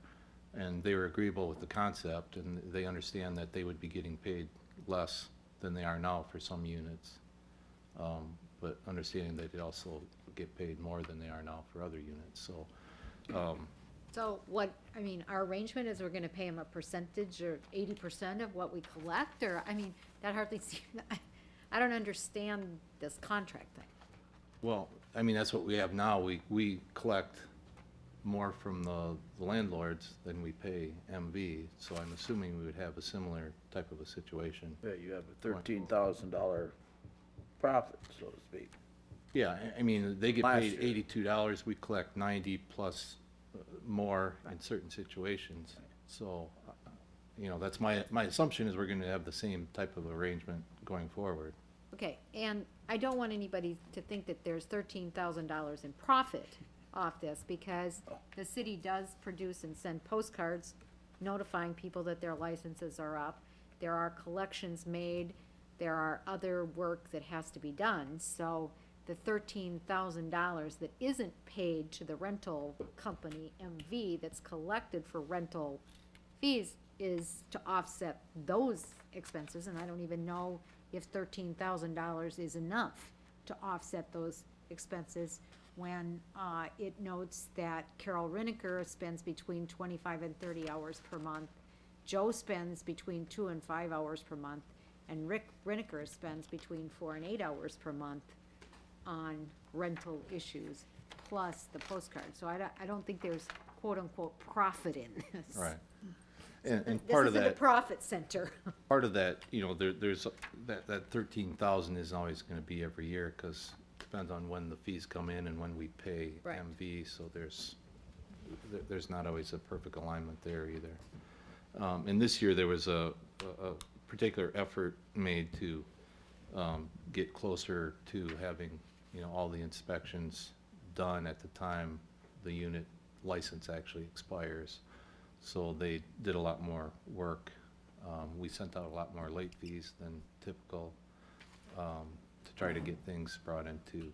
and they were agreeable with the concept, and they understand that they would be getting paid less than they are now for some units. But understanding that they also get paid more than they are now for other units, so, So our arrangement is we're gonna pay them a percentage or 80% of what we collect, or, that hardly seems, I don't understand this contract thing. well, that's what we have now. We collect more from the landlords than we pay MV, so I'm assuming we would have a similar type of a situation. Yeah, you have a $13,000 profit, so to speak. Yeah, they get Last paid year. $82, we collect 90 plus more in certain situations. So, that's my assumption is we're gonna have the same type of arrangement going forward. Okay, and I don't want anybody to think that there's $13,000 in profit off this, because the city does produce and send postcards notifying people that their licenses are up. There are collections made, there are other work that has to be done, so the $13,000 that isn't paid to the rental company, MV, that's collected for rental fees is to offset those expenses, and I don't even know if $13,000 is enough to offset those expenses when it notes that Carol Riniker spends between 25 and 30 hours per month, Joe spends between 2 and 5 hours per month, and Rick Riniker spends between 4 and 8 hours per month on rental issues, plus the postcard. So I don't think there's quote-unquote profit in this. Right. And part of This isn't a that, profit center. part of that, there's, that 13,000 isn't always gonna be every year, cause it depends on when the fees come in and when we pay Right. MV, so there's not always a perfect alignment there either. And this year, there was a particular effort made to get closer to having, all the inspections done at the time the unit license actually expires. So they did a lot more work. We sent out a lot more late fees than typical, to try to get things brought into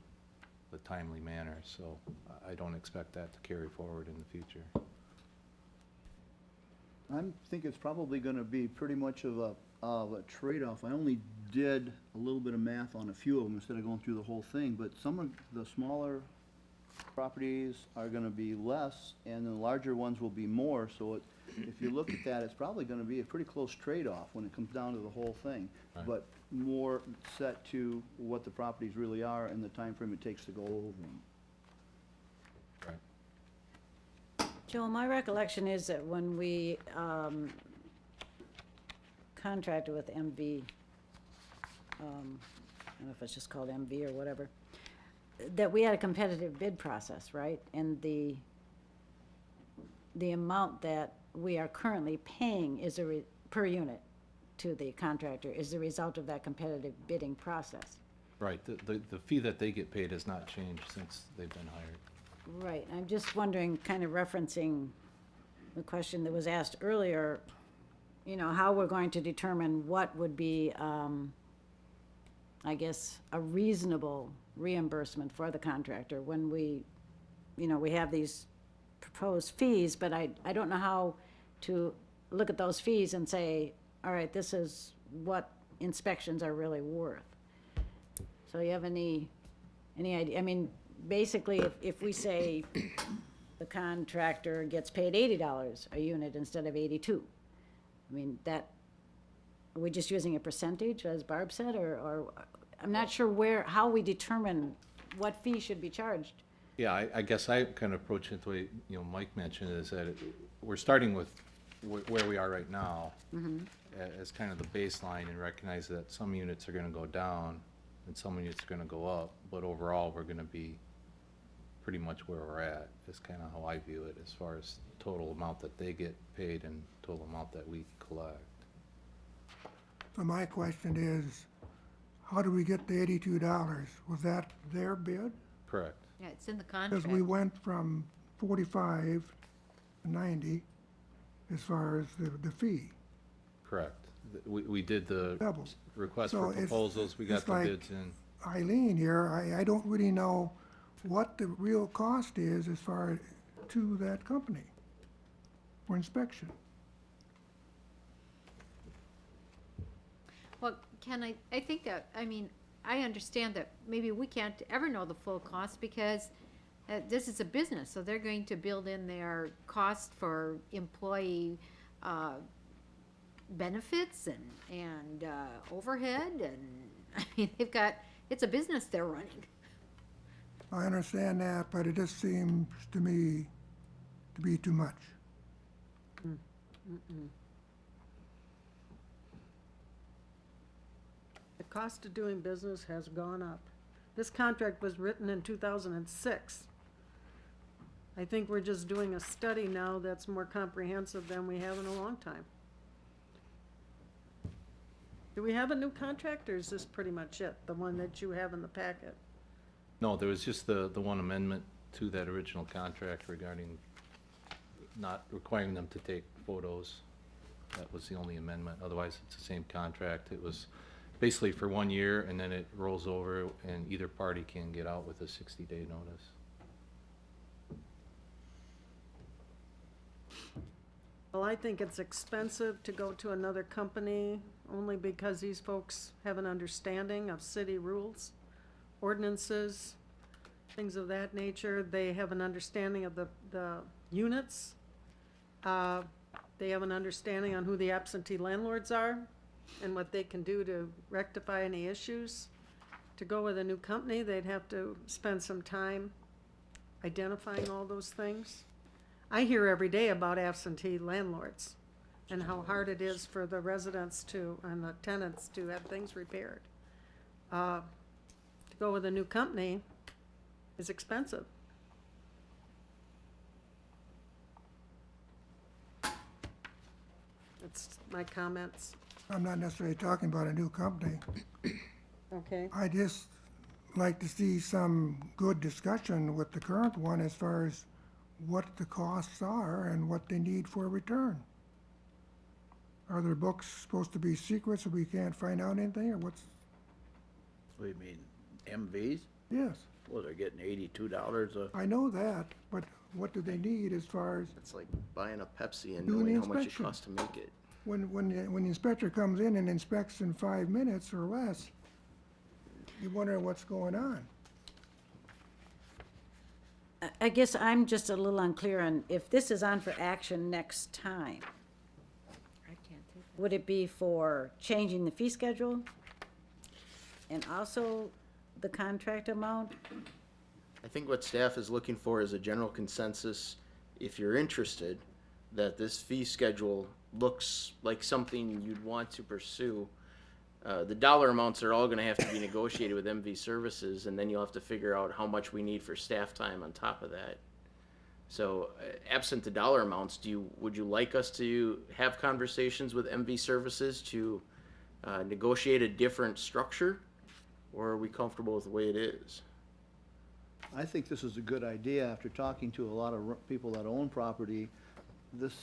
the timely manner. So I don't expect that to carry forward in the future. I think it's probably gonna be pretty much of a trade-off. I only did a little bit of math on a few of them instead of going through the whole thing, but some of the smaller properties are gonna be less, and the larger ones will be more, so if you look at that, it's probably gonna be a pretty close trade-off when it comes down to the whole thing. Right. But more set to what the properties really are and the time frame it takes to go over them. Right. Joel, my recollection is that when we contracted with MV, I don't know if it's just called MV or whatever, that we had a competitive bid process, right? And the amount that we are currently paying is per unit to the contractor is the result of that competitive bidding process. Right, the fee that they get paid has not changed since they've been hired. Right, I'm just wondering, kind of referencing the question that was asked earlier, how we're going to determine what would be, I guess, a reasonable reimbursement for the contractor when we have these proposed fees, but I don't know how to look at those fees and say, all right, this is what inspections are really worth. So you have any idea? Basically, if we say the contractor gets paid $80 a unit instead of 82, are we just using a percentage, as Barb said, or I'm not sure how we determine what fee should be charged. Yeah, I guess I kind of approach it the way, Mike mentioned, is that we're starting with where we are right now as kind of the baseline, and recognize that some units are gonna go down and some units are gonna go up, but overall, we're gonna be pretty much where we're at, is kind of how I view it, as far as total amount that they get paid and total amount that we collect. So my question is, how do we get the $82? Was that their bid? Correct. Yeah, it's in the Because contract. we went from 45 to 90 as far as the fee. Correct. We did the doubles. request So for it's- proposals, we got it's the like- bids in. Eileen here, I don't really know what the real cost is as far to that company for inspection. Well, Ken, I think that, I mean, I understand that maybe we can't ever know the full cost because this is a business, so they're going to build in their cost for employee benefits and overhead, and, I mean, it's a business they're running. I understand that, but it just seems to me to be too much. The cost of doing business has gone up. This contract was written in 2006. I think we're just doing a study now that's more comprehensive than we have in a long time. Do we have a new contract, or is this pretty much it, the one that you have in the packet? No, there was just the one amendment to that original contract regarding not requiring them to take photos. That was the only amendment. Otherwise, it's the same contract. It was basically for 1 year, and then it rolls over, and either party can get out with a 60-day notice. Well, I think it's expensive to go to another company only because these folks have an understanding of city rules, ordinances, things of that nature. They have an understanding of the units. They have an understanding on who the absentee landlords are and what they can do to rectify any issues. To go with a new company, they'd have to spend some time identifying all those things. I hear every day about absentee landlords and how hard it is for the residents and the tenants to have things repaired. To go with a new company is expensive. That's my comments. I'm not necessarily talking about a new company. Okay. I just like to see some good discussion with the current one as far as what the costs are and what they need for a return. Are their books supposed to be secret so we can't find out anything, or what's, What do you mean, MVs? yes, Well, they're getting $82 a, I know that, but what do they need as far as, It's like buying a Pepsi and Doing the knowing how much it inspection. costs to make it. when the inspector comes in and inspects in 5 minutes or less, you wonder what's going on. I guess I'm just a little unclear on if this is on for action next time. I can't take that. Would it be for changing the fee schedule? And also the contract amount? I think what staff is looking for is a general consensus, if you're interested, that this fee schedule looks like something you'd want to pursue. The dollar amounts are all gonna have to be negotiated with MV Services, and then you'll have to figure out how much we need for staff time on top of that. So, absent the dollar amounts, would you like us to have conversations with MV Services to negotiate a different structure? Or are we comfortable with the way it is? I think this is a good idea after talking to a lot of people that own property. This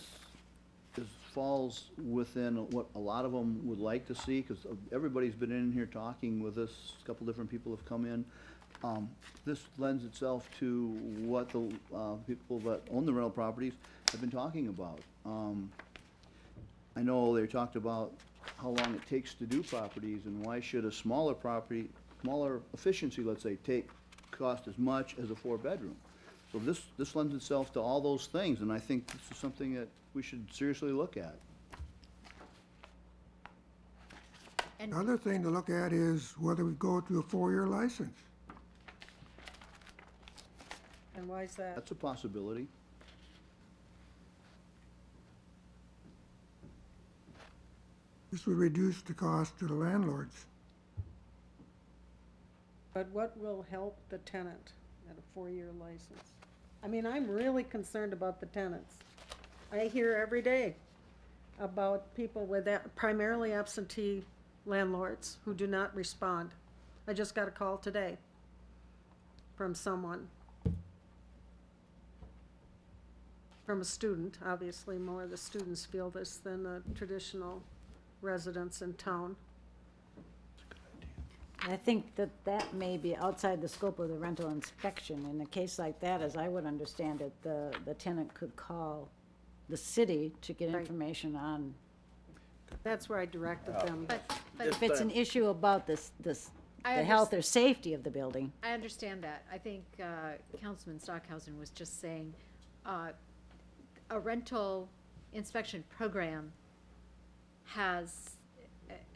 falls within what a lot of them would like to see, because everybody's been in here talking with us, a couple different people have come in. This lends itself to what the people that own the rental properties have been talking about. I know they talked about how long it takes to do properties, and why should a smaller property, smaller efficiency, let's say, cost as much as a 4-bedroom. So this lends itself to all those things, and I think this is something that we should seriously look at. And Another thing to look at is whether we go to a 4-year license. And why is that? That's a possibility. This would reduce the cost to the landlords. But what will help the tenant at a 4-year license? I mean, I'm really concerned about the tenants. I hear every day about people with primarily absentee landlords who do not respond. I just got a call today from someone. From a student, obviously more of the students feel this than the traditional residents in town. I think that that may be outside the scope of the rental inspection. In a case like that, as I would understand it, the tenant could call the city to get Right. information on, That's where I directed them. But if it's an issue about the I health or safety of the building. I understand that. I think Councilman Stockhausen was just saying, a rental inspection program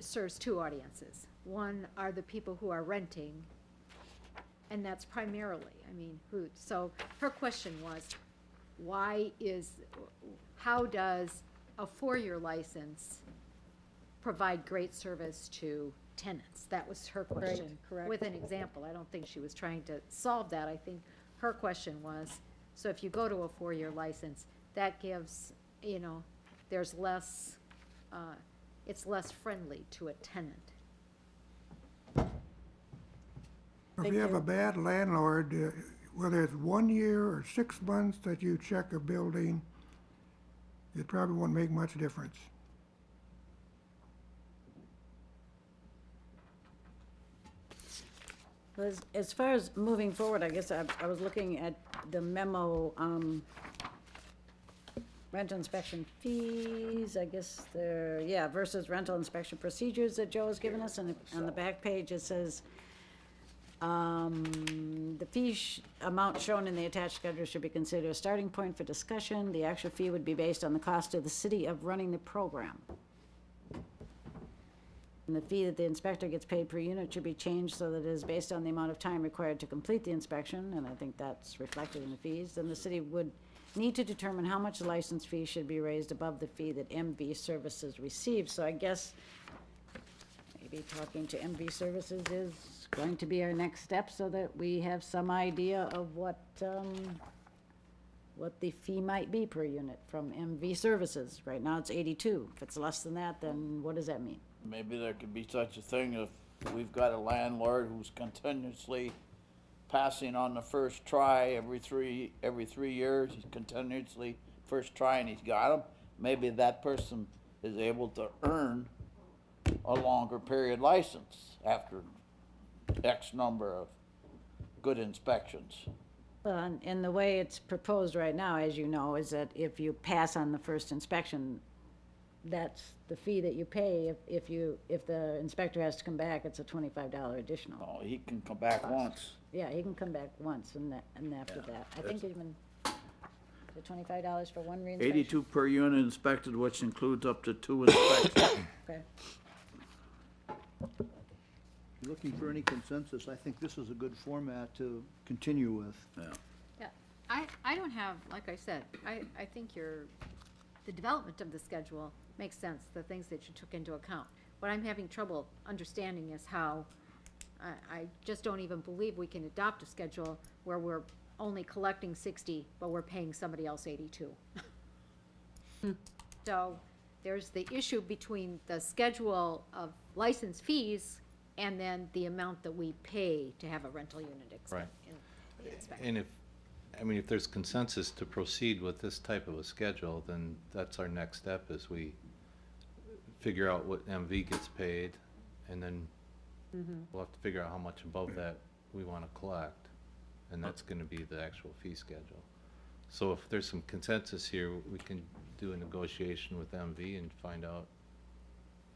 serves two audiences. One are the people who are renting, and that's primarily, so her question was, how does a 4-year license provide great service to tenants? That was her question. correct. With an example. I don't think she was trying to solve that. I think her question was, so if you go to a 4-year license, that gives, there's less, it's less friendly to a tenant. If you have a bad landlord, whether it's 1 year or 6 months that you check a building, it probably won't make much difference. As far as moving forward, I guess I was looking at the memo, rental inspection fees, I guess versus rental inspection procedures that Joe has given us, and on the back page it says, the fee amount shown in the attached schedule should be considered a starting point for discussion. The actual fee would be based on the cost of the city of running the program. And the fee that the inspector gets paid per unit should be changed so that it is based on the amount of time required to complete the inspection, and I think that's reflected in the fees. Then the city would need to determine how much the license fee should be raised above the fee that MV Services receives. So I guess maybe talking to MV Services is going to be our next step so that we have some idea of what the fee might be per unit from MV Services. Right now it's 82. If it's less than that, then what does that mean? Maybe there could be such a thing if we've got a landlord who's continuously passing on the first try every three years, he's continuously first try and he's got them. Maybe that person is able to earn a longer period license after X number of good inspections. Well, and the way it's proposed right now, as you know, is that if you pass on the first inspection, that's the fee that you pay. If the inspector has to come back, it's a $25 additional. Oh, he can come back once. Yeah, he can come back once, and after that, I think even, the $25 for one reinspection? 82 per unit inspected, which includes up to 2 inspections. Okay. Looking for any consensus, I think this is a good format to continue with. Yeah. Yeah, I don't have, like I said, I think the development of the schedule makes sense, the things that you took into account. What I'm having trouble understanding is how, I just don't even believe we can adopt a schedule where we're only collecting 60, but we're paying somebody else 82. So there's the issue between the schedule of license fees and then the amount that we pay to have a rental unit Right. inspected. And if there's consensus to proceed with this type of a schedule, then that's our next step, is we figure out what MV gets paid, and then we'll have to figure out how much above that we want to collect, and that's gonna be the actual fee schedule. So if there's some consensus here, we can do a negotiation with MV and find out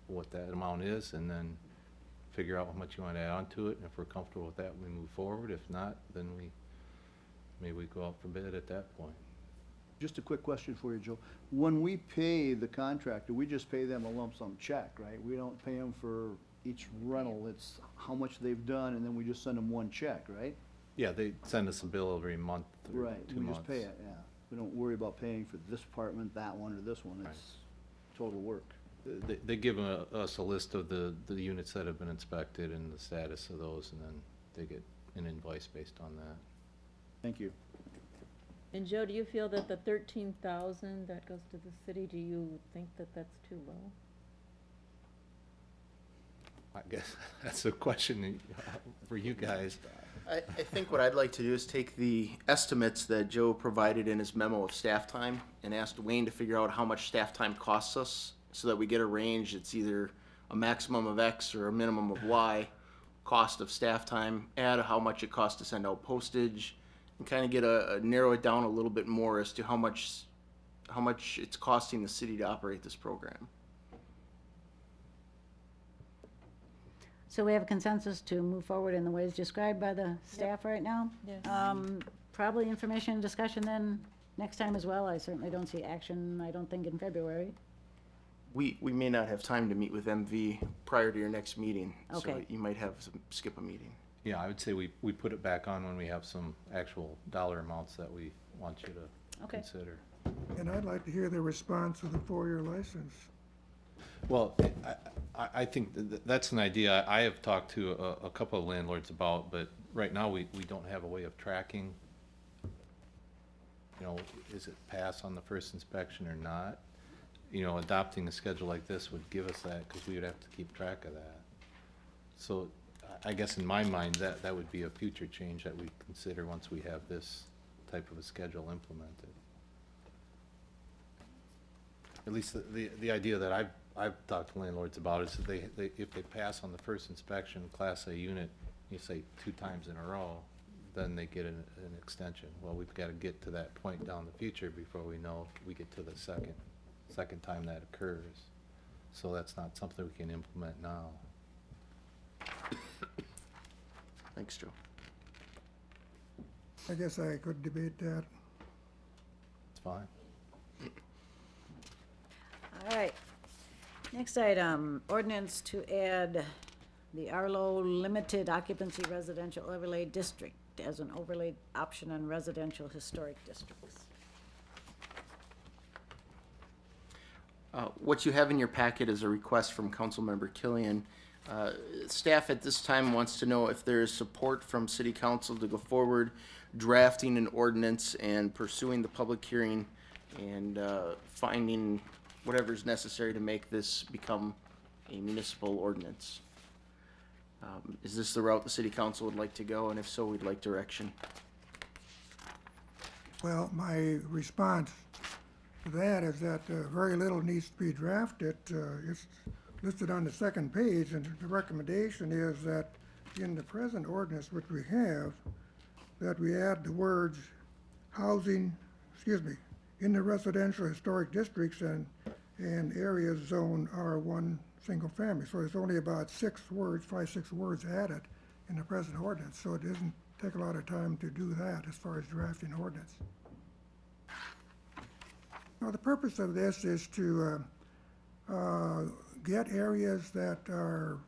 what that amount is, and then figure out how much you want to add on to it, and if we're comfortable with that, we move forward. If not, then maybe we go out for bid at that point. Just a quick question for you, Joe. When we pay the contractor, we just pay them a lump sum check, right? We don't pay them for each rental. It's how much they've done, and then we just send them one check, right? Yeah, they send us a bill every month or Right, 2 we months. just pay it, yeah. We don't worry about paying for this apartment, that one, or this one. It's total work. They give us a list of the units that have been inspected and the status of those, and then they get an invoice based on that. Thank you. And Joe, do you feel that the 13,000 that goes to the city, do you think that that's too low? I guess that's a question for you guys. I think what I'd like to do is take the estimates that Joe provided in his memo of staff time and ask Wayne to figure out how much staff time costs us so that we get a range. It's either a maximum of X or a minimum of Y, cost of staff time, add how much it costs to send out postage, and kind of get narrow it down a little bit more as to how much it's costing the city to operate this program. So we have a consensus to move forward in the ways described by the staff right now? Yes. Probably information and discussion then next time as well. I certainly don't see action, I don't think, in February. We may not have time to meet with MV prior to your next meeting, so Okay. you might have to skip a meeting. Yeah, I would say we put it back on when we have some actual dollar amounts that we want you to Okay. consider. And I'd like to hear the response to the 4-year license. Well, I think that's an idea I have talked to a couple of landlords about, but right now we don't have a way of tracking. You know, is it pass on the first inspection or not? You know, adopting a schedule like this would give us that, because we would have to keep track of that. So I guess in my mind, that would be a future change that we consider once we have this type of a schedule implemented. At least the idea that I've talked to landlords about is that they if they pass on the first inspection, Class A unit, you say 2 times in a row, then they get an extension. Well, we've got to get to that point down the future before we know we get to the second time that occurs. So that's not something we can implement now. Thanks, Joe. I guess I could debate that. It's fine. All right. Next item, ordinance to add the Arlo Limited Occupancy Residential Overlay District as an overlay option on residential historic districts. What you have in your packet is a request from Councilmember Killian. Staff at this time wants to know if there is support from City Council to go forward drafting an ordinance and pursuing the public hearing and finding whatever's necessary to make this become a municipal ordinance. Is this the route the City Council would like to go, and if so, we'd like direction. Well, my response to that is that very little needs to be drafted. It's listed on the second page, and the recommendation is that in the present ordinance, which we have, that we add the words housing, in the residential historic districts and areas zone R1 single family. So there's only about 6 words added in the present ordinance. So it doesn't take a lot of time to do that as far as drafting ordinance. Now, the purpose of this is to get areas that are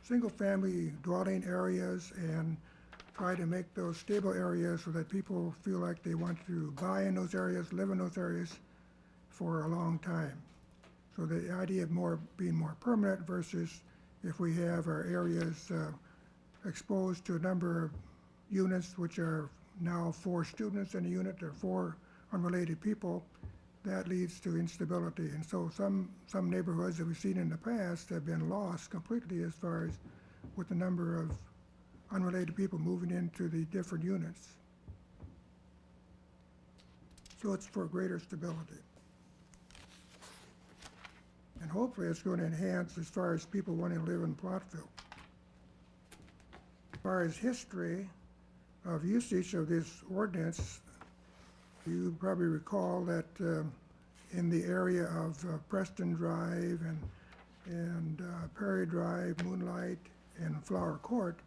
single-family dwelling areas and try to make those stable areas so that people feel like they want to buy in those areas, live in those areas for a long time. So the idea of being more permanent versus if we have our areas exposed to a number of units, which are now 4 students in a unit or 4 unrelated people, that leads to instability. And so some neighborhoods that we've seen in the past have been lost completely as far as with the number of unrelated people moving into the different units. So it's for greater stability. And hopefully it's going to enhance as far as people wanting to live in Platteville. As far as history of usage of this ordinance, you probably recall that in the area of Preston Drive and Perry Drive, Moonlight, and Flower Court,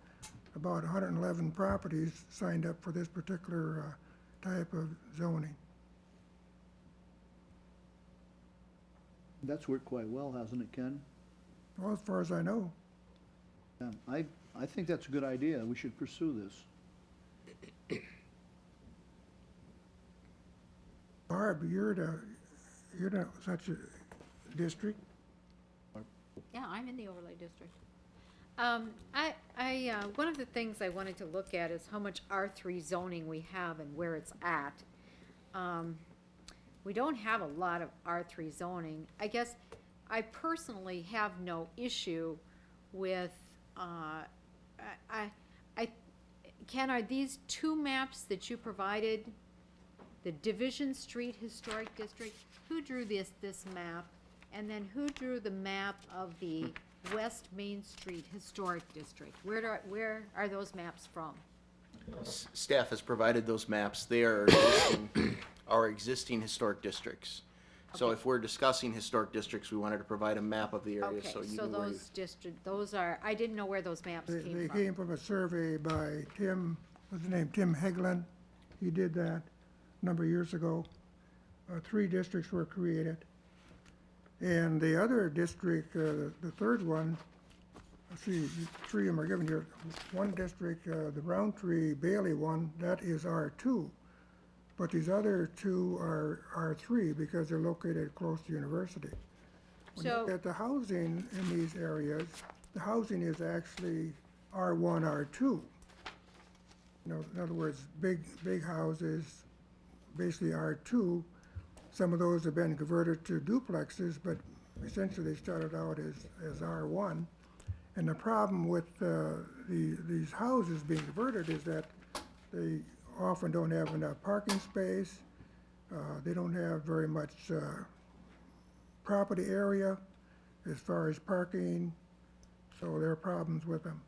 about 111 properties signed up for this particular type of zoning. That's worked quite well, hasn't it, Ken? Well, as far as I know. Yeah, I think that's a good idea. We should pursue this. Barb, you're the such a district. Yeah, I'm in the overlay district. One of the things I wanted to look at is how much R3 zoning we have and where it's at. We don't have a lot of R3 zoning. I guess I personally have no issue with, Ken, are these 2 maps that you provided, the Division Street Historic District? Who drew this map? And then who drew the map of the West Main Street Historic District? Where are those maps from? Staff has provided those maps. They are existing, our existing historic districts. So Okay. if we're discussing historic districts, we wanted to provide a map of the area so Okay, you so knew where you. those are, I didn't know where those maps They came from. came from a survey by Tim, what's his name, Tim Hegland. He did that a number of years ago. 3 districts were created. And the other district, the third one, let's see, 3 of them are given here. One district, the Roundtree Bailey one, that is R2. But these other 2 are R3 because they're located close to university. When you So- look at the housing in these areas, the housing is actually R1, R2. You know, in other words, big houses, basically R2. Some of those have been converted to duplexes, but essentially they started out as R1. And the problem with these houses being converted is that they often don't have enough parking space. They don't have very much property area as far as parking, so there are problems with them.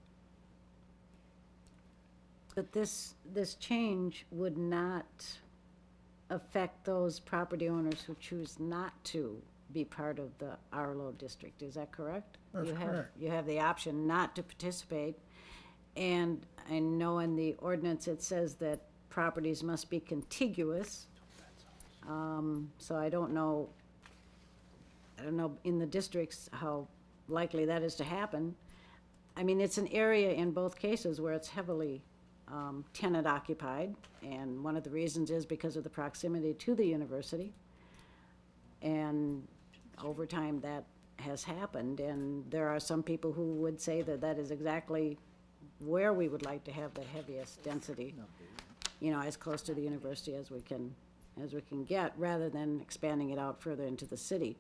But this change would not affect those property owners who choose not to be part of the Arlo district, is that correct? That's correct. You have the option not to participate, and I know in the ordinance it says that properties must be contiguous. So I don't know in the districts how likely that is to happen. I mean, it's an area in both cases where it's heavily tenant occupied, and one of the reasons is because of the proximity to the university. And over time, that has happened, and there are some people who would say that that is exactly where we would like to have the heaviest density, you know, as close to the university as we can get, rather than expanding it out further into the city.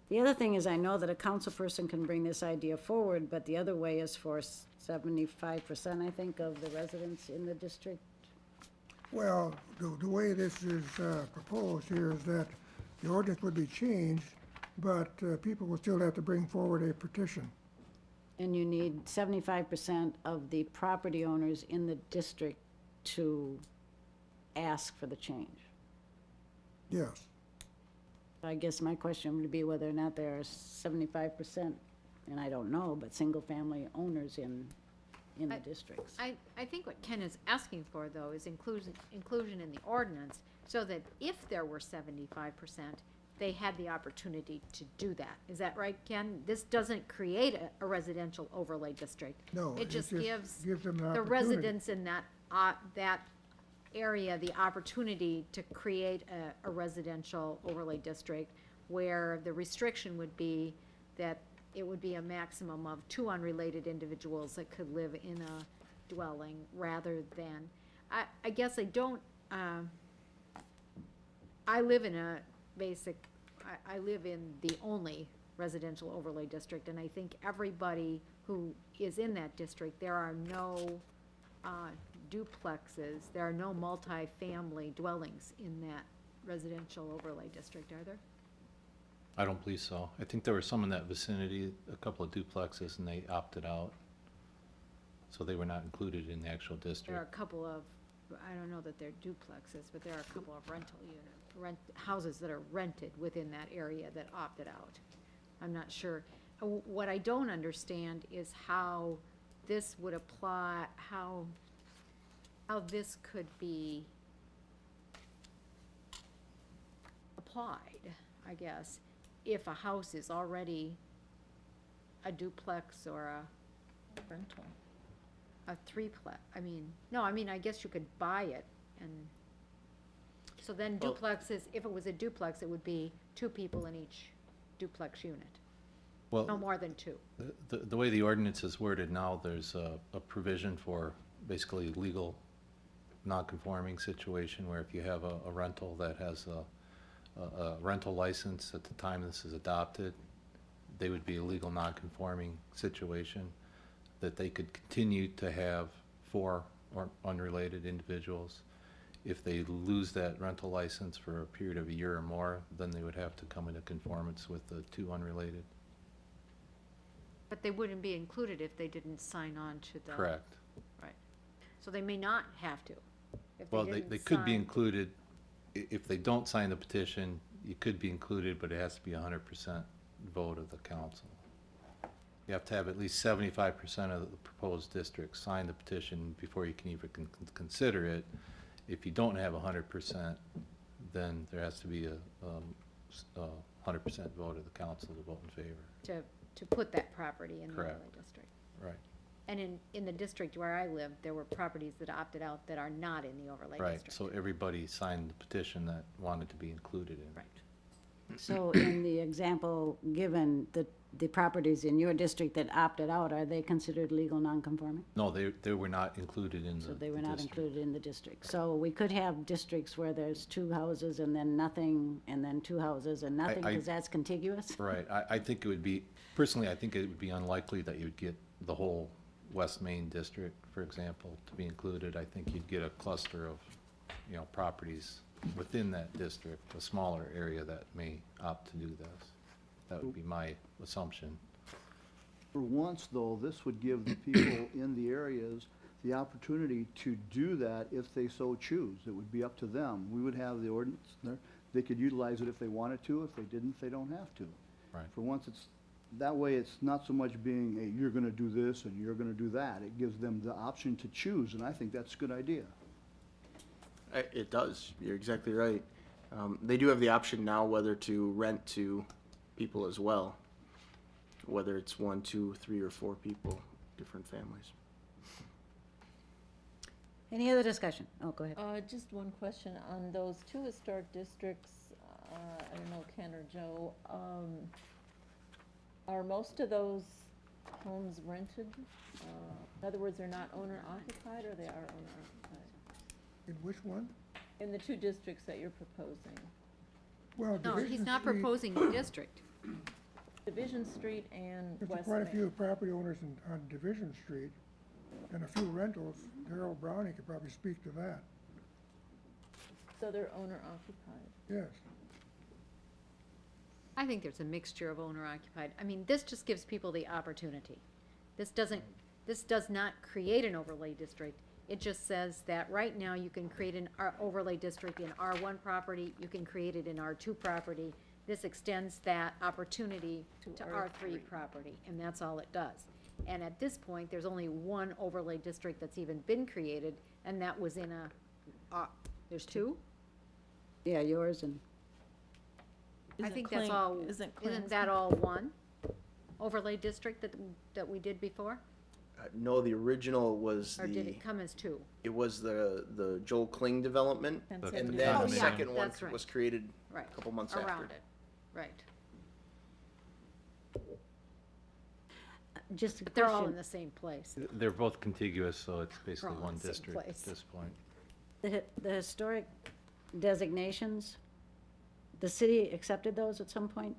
The other thing is, I know that a council person can bring this idea forward, but the other way is for 75%, I think, of the residents in the district. Well, the way this is proposed here is that the ordinance would be changed, but people will still have to bring forward a petition. And you need 75% of the property owners in the district to ask for the change. Yes. I guess my question would be whether or not there are 75%, and I don't know, but single-family owners in the districts. I think what Ken is asking for, though, is inclusion in the ordinance, so that if there were 75%, they had the opportunity to do that. Is that right, Ken? This doesn't create a residential overlay district. No, It just gives them an the opportunity. residents in that area the opportunity to create a residential overlay district, where the restriction would be that it would be a maximum of 2 unrelated individuals that could live in a dwelling, rather than, I guess I don't, I live in I live in the only residential overlay district, and I think everybody who is in that district, there are no duplexes, there are no multifamily dwellings in that residential overlay district, are there? I don't believe so. I think there were some in that vicinity, a couple of duplexes, and they opted out. So they were not included in the actual There are district. a couple of, I don't know that they're duplexes, but there are a couple of houses that are rented within that area that opted out. I'm not sure. What I don't understand is how this would apply, how this could be applied, I guess, if a house is already a duplex or a Rental. a threeplex. I guess you could buy it, and so then Well- duplexes, if it was a duplex, it would be 2 people in each duplex unit, no Well, more than 2. the way the ordinance is worded now, there's a provision for basically legal non-conforming situation where if you have a rental that has a rental license at the time this is adopted, they would be a legal non-conforming situation, that they could continue to have 4 or unrelated individuals If they lose that rental license for a period of a year or more, then they would have to come into conformance with the two unrelated. But they wouldn't be included if they didn't sign on to the. Correct. Right. So they may not have to. If Well, didn't they could be sign- included, if they don't sign the petition, you could be included, but it has to be 100% vote of the council. You have to have at least 75% of the proposed districts sign the petition before you can even consider it. If you don't have 100%, then there has to be a 100% vote of the council to vote in favor. To put that property in the Correct. overlay district. Right. And in the district where I live, there were properties that opted out that are not in the overlay Right, district. so everybody signed the petition that wanted to be included in it. Right. So in the example given, the properties in your district that opted out, are they considered legal nonconforming? No, they were not included in the So they were not district. included in the district. So we could have districts where there's 2 houses and then nothing, and then 2 houses and nothing, I- because that's contiguous? Right, I think it would be, personally, I think it would be unlikely that you'd get the whole West Main district, for example, to be included. I think you'd get a cluster of, properties within that district, a smaller area that may opt to do this. That would be my assumption. For once, though, this would give the people in the areas the opportunity to do that if they so choose. It would be up to them. We would have the ordinance there. They could utilize it if they wanted to. If they didn't, they don't have to. Right. For once, that way it's not so much being a, you're gonna do this and you're gonna do that. It gives them the option to choose, and I think that's a good idea. It does. You're exactly right. They do have the option now whether to rent to people as well, whether it's 1, 2, 3, or 4 people, different families. Any other discussion? Oh, go ahead. Just one question on those 2 historic districts, I don't know, Ken or Joe, are most of those homes rented? In other words, they're not owner occupied, or they are owner occupied? In which one? In the 2 districts that you're proposing, Well, No, he's Division not Street, proposing a district. Division Street and there's West quite a few Main. property owners on Division Street and a few rentals. Darrell Browning could probably speak to that. So they're owner occupied. Yes. I think there's a mixture of owner occupied. I mean, this just gives people the opportunity. This does not create an overlay district. It just says that right now you can create an overlay district in R1 property, you can create it in R2 property. This extends that opportunity to R3 property, and that's all it does. And at this point, there's only one overlay district that's even been created, and that was in there's 2? Yeah, yours and, I Isn't think that's Clan- all, isn't isn't that all one overlay district that we did before? No, the original was Or did it come as 2? it was the Joel Kling development, And The and seventy- then Oh, the yeah, second one that's right. was created Right. a couple months after. Around it, right. just a But they're all question. in the same place. They're both contiguous, so it's basically all in one the same district at place. this point. The historic designations, the city accepted those at some point?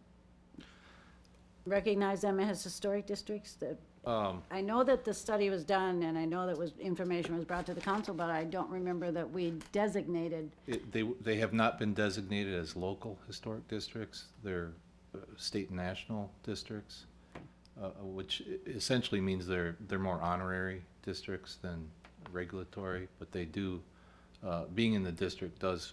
Recognize them as historic districts? I know that the study was done, and I know that information was brought to the council, but I don't remember that we designated. They have not been designated as local historic districts. They're state and national districts, which essentially means they're more honorary districts than regulatory, but they do, being in the district does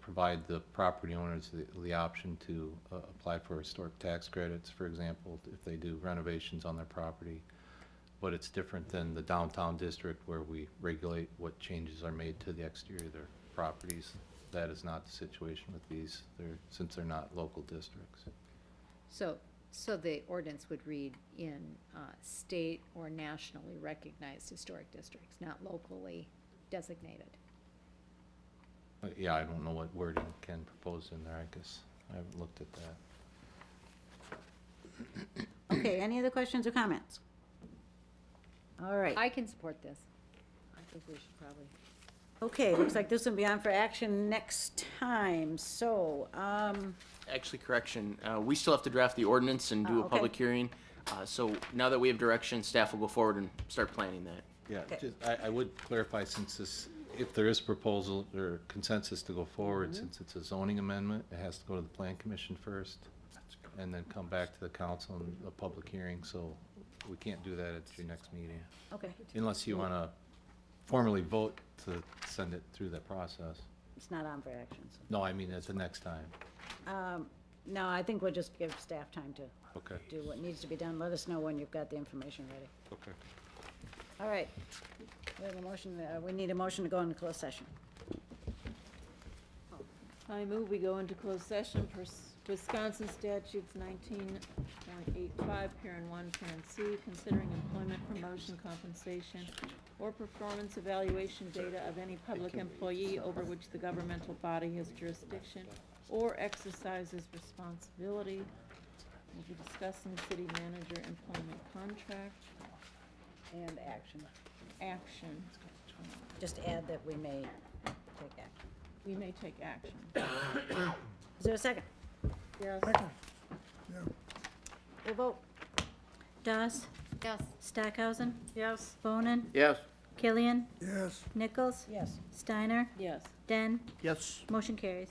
provide the property owners the option to apply for historic tax credits, for example, if they do renovations on their property. But it's different than the downtown district where we regulate what changes are made to the exterior of their properties. That is not the situation with these, since they're not local districts. So the ordinance would read in state or nationally recognized historic districts, not locally designated. Yeah, I don't know what wording Ken proposed in there, I guess. I haven't looked at that. Okay, any other questions or comments? All right. I can support this. I think we should probably. Okay, looks like this will be on for action next time, so, Actually, correction, we still have to draft the ordinance and do a okay. public hearing. So now that we have direction, staff will go forward and start planning that. Yeah, Okay. just, I would clarify, since this if there is proposal or consensus to go forward, since it's a zoning amendment, it has to go to the plan commission first, and then come back to the council in a public hearing, so we can't do that at your next meeting, Okay, unless you want to formally vote to send it through that process. it's not on for action, so. No, I mean at the next time. No, I think we'll just give staff time to Okay, do what needs to be done. Let us know when you've got the information ready. okay. All right. We have a motion, we need a motion to go into closed session. I move we go into closed session per Wisconsin statutes 19.85, parent 1, parent C, considering employment, promotion, compensation, or performance evaluation data of any public employee over which the governmental body has jurisdiction or exercises responsibility. We'll be discussing city manager employment contract, And action. action. Just add that we may take action. We may take action. Is there a second? Yes. Yeah. We'll vote. Doss, Yes. Stockhausen, Yes? Bonin, Yes. Killian, Yes. Nichols, Yes. Steiner, Yes. Den, Yes. motion carries.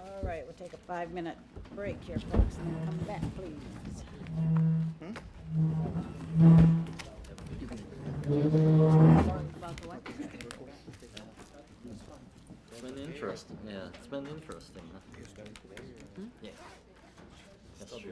All right, we'll take a 5-minute break here, folks, and then come back, please. About the what? It's been interesting, yeah, it's been interesting. Huh? Yeah. That's true.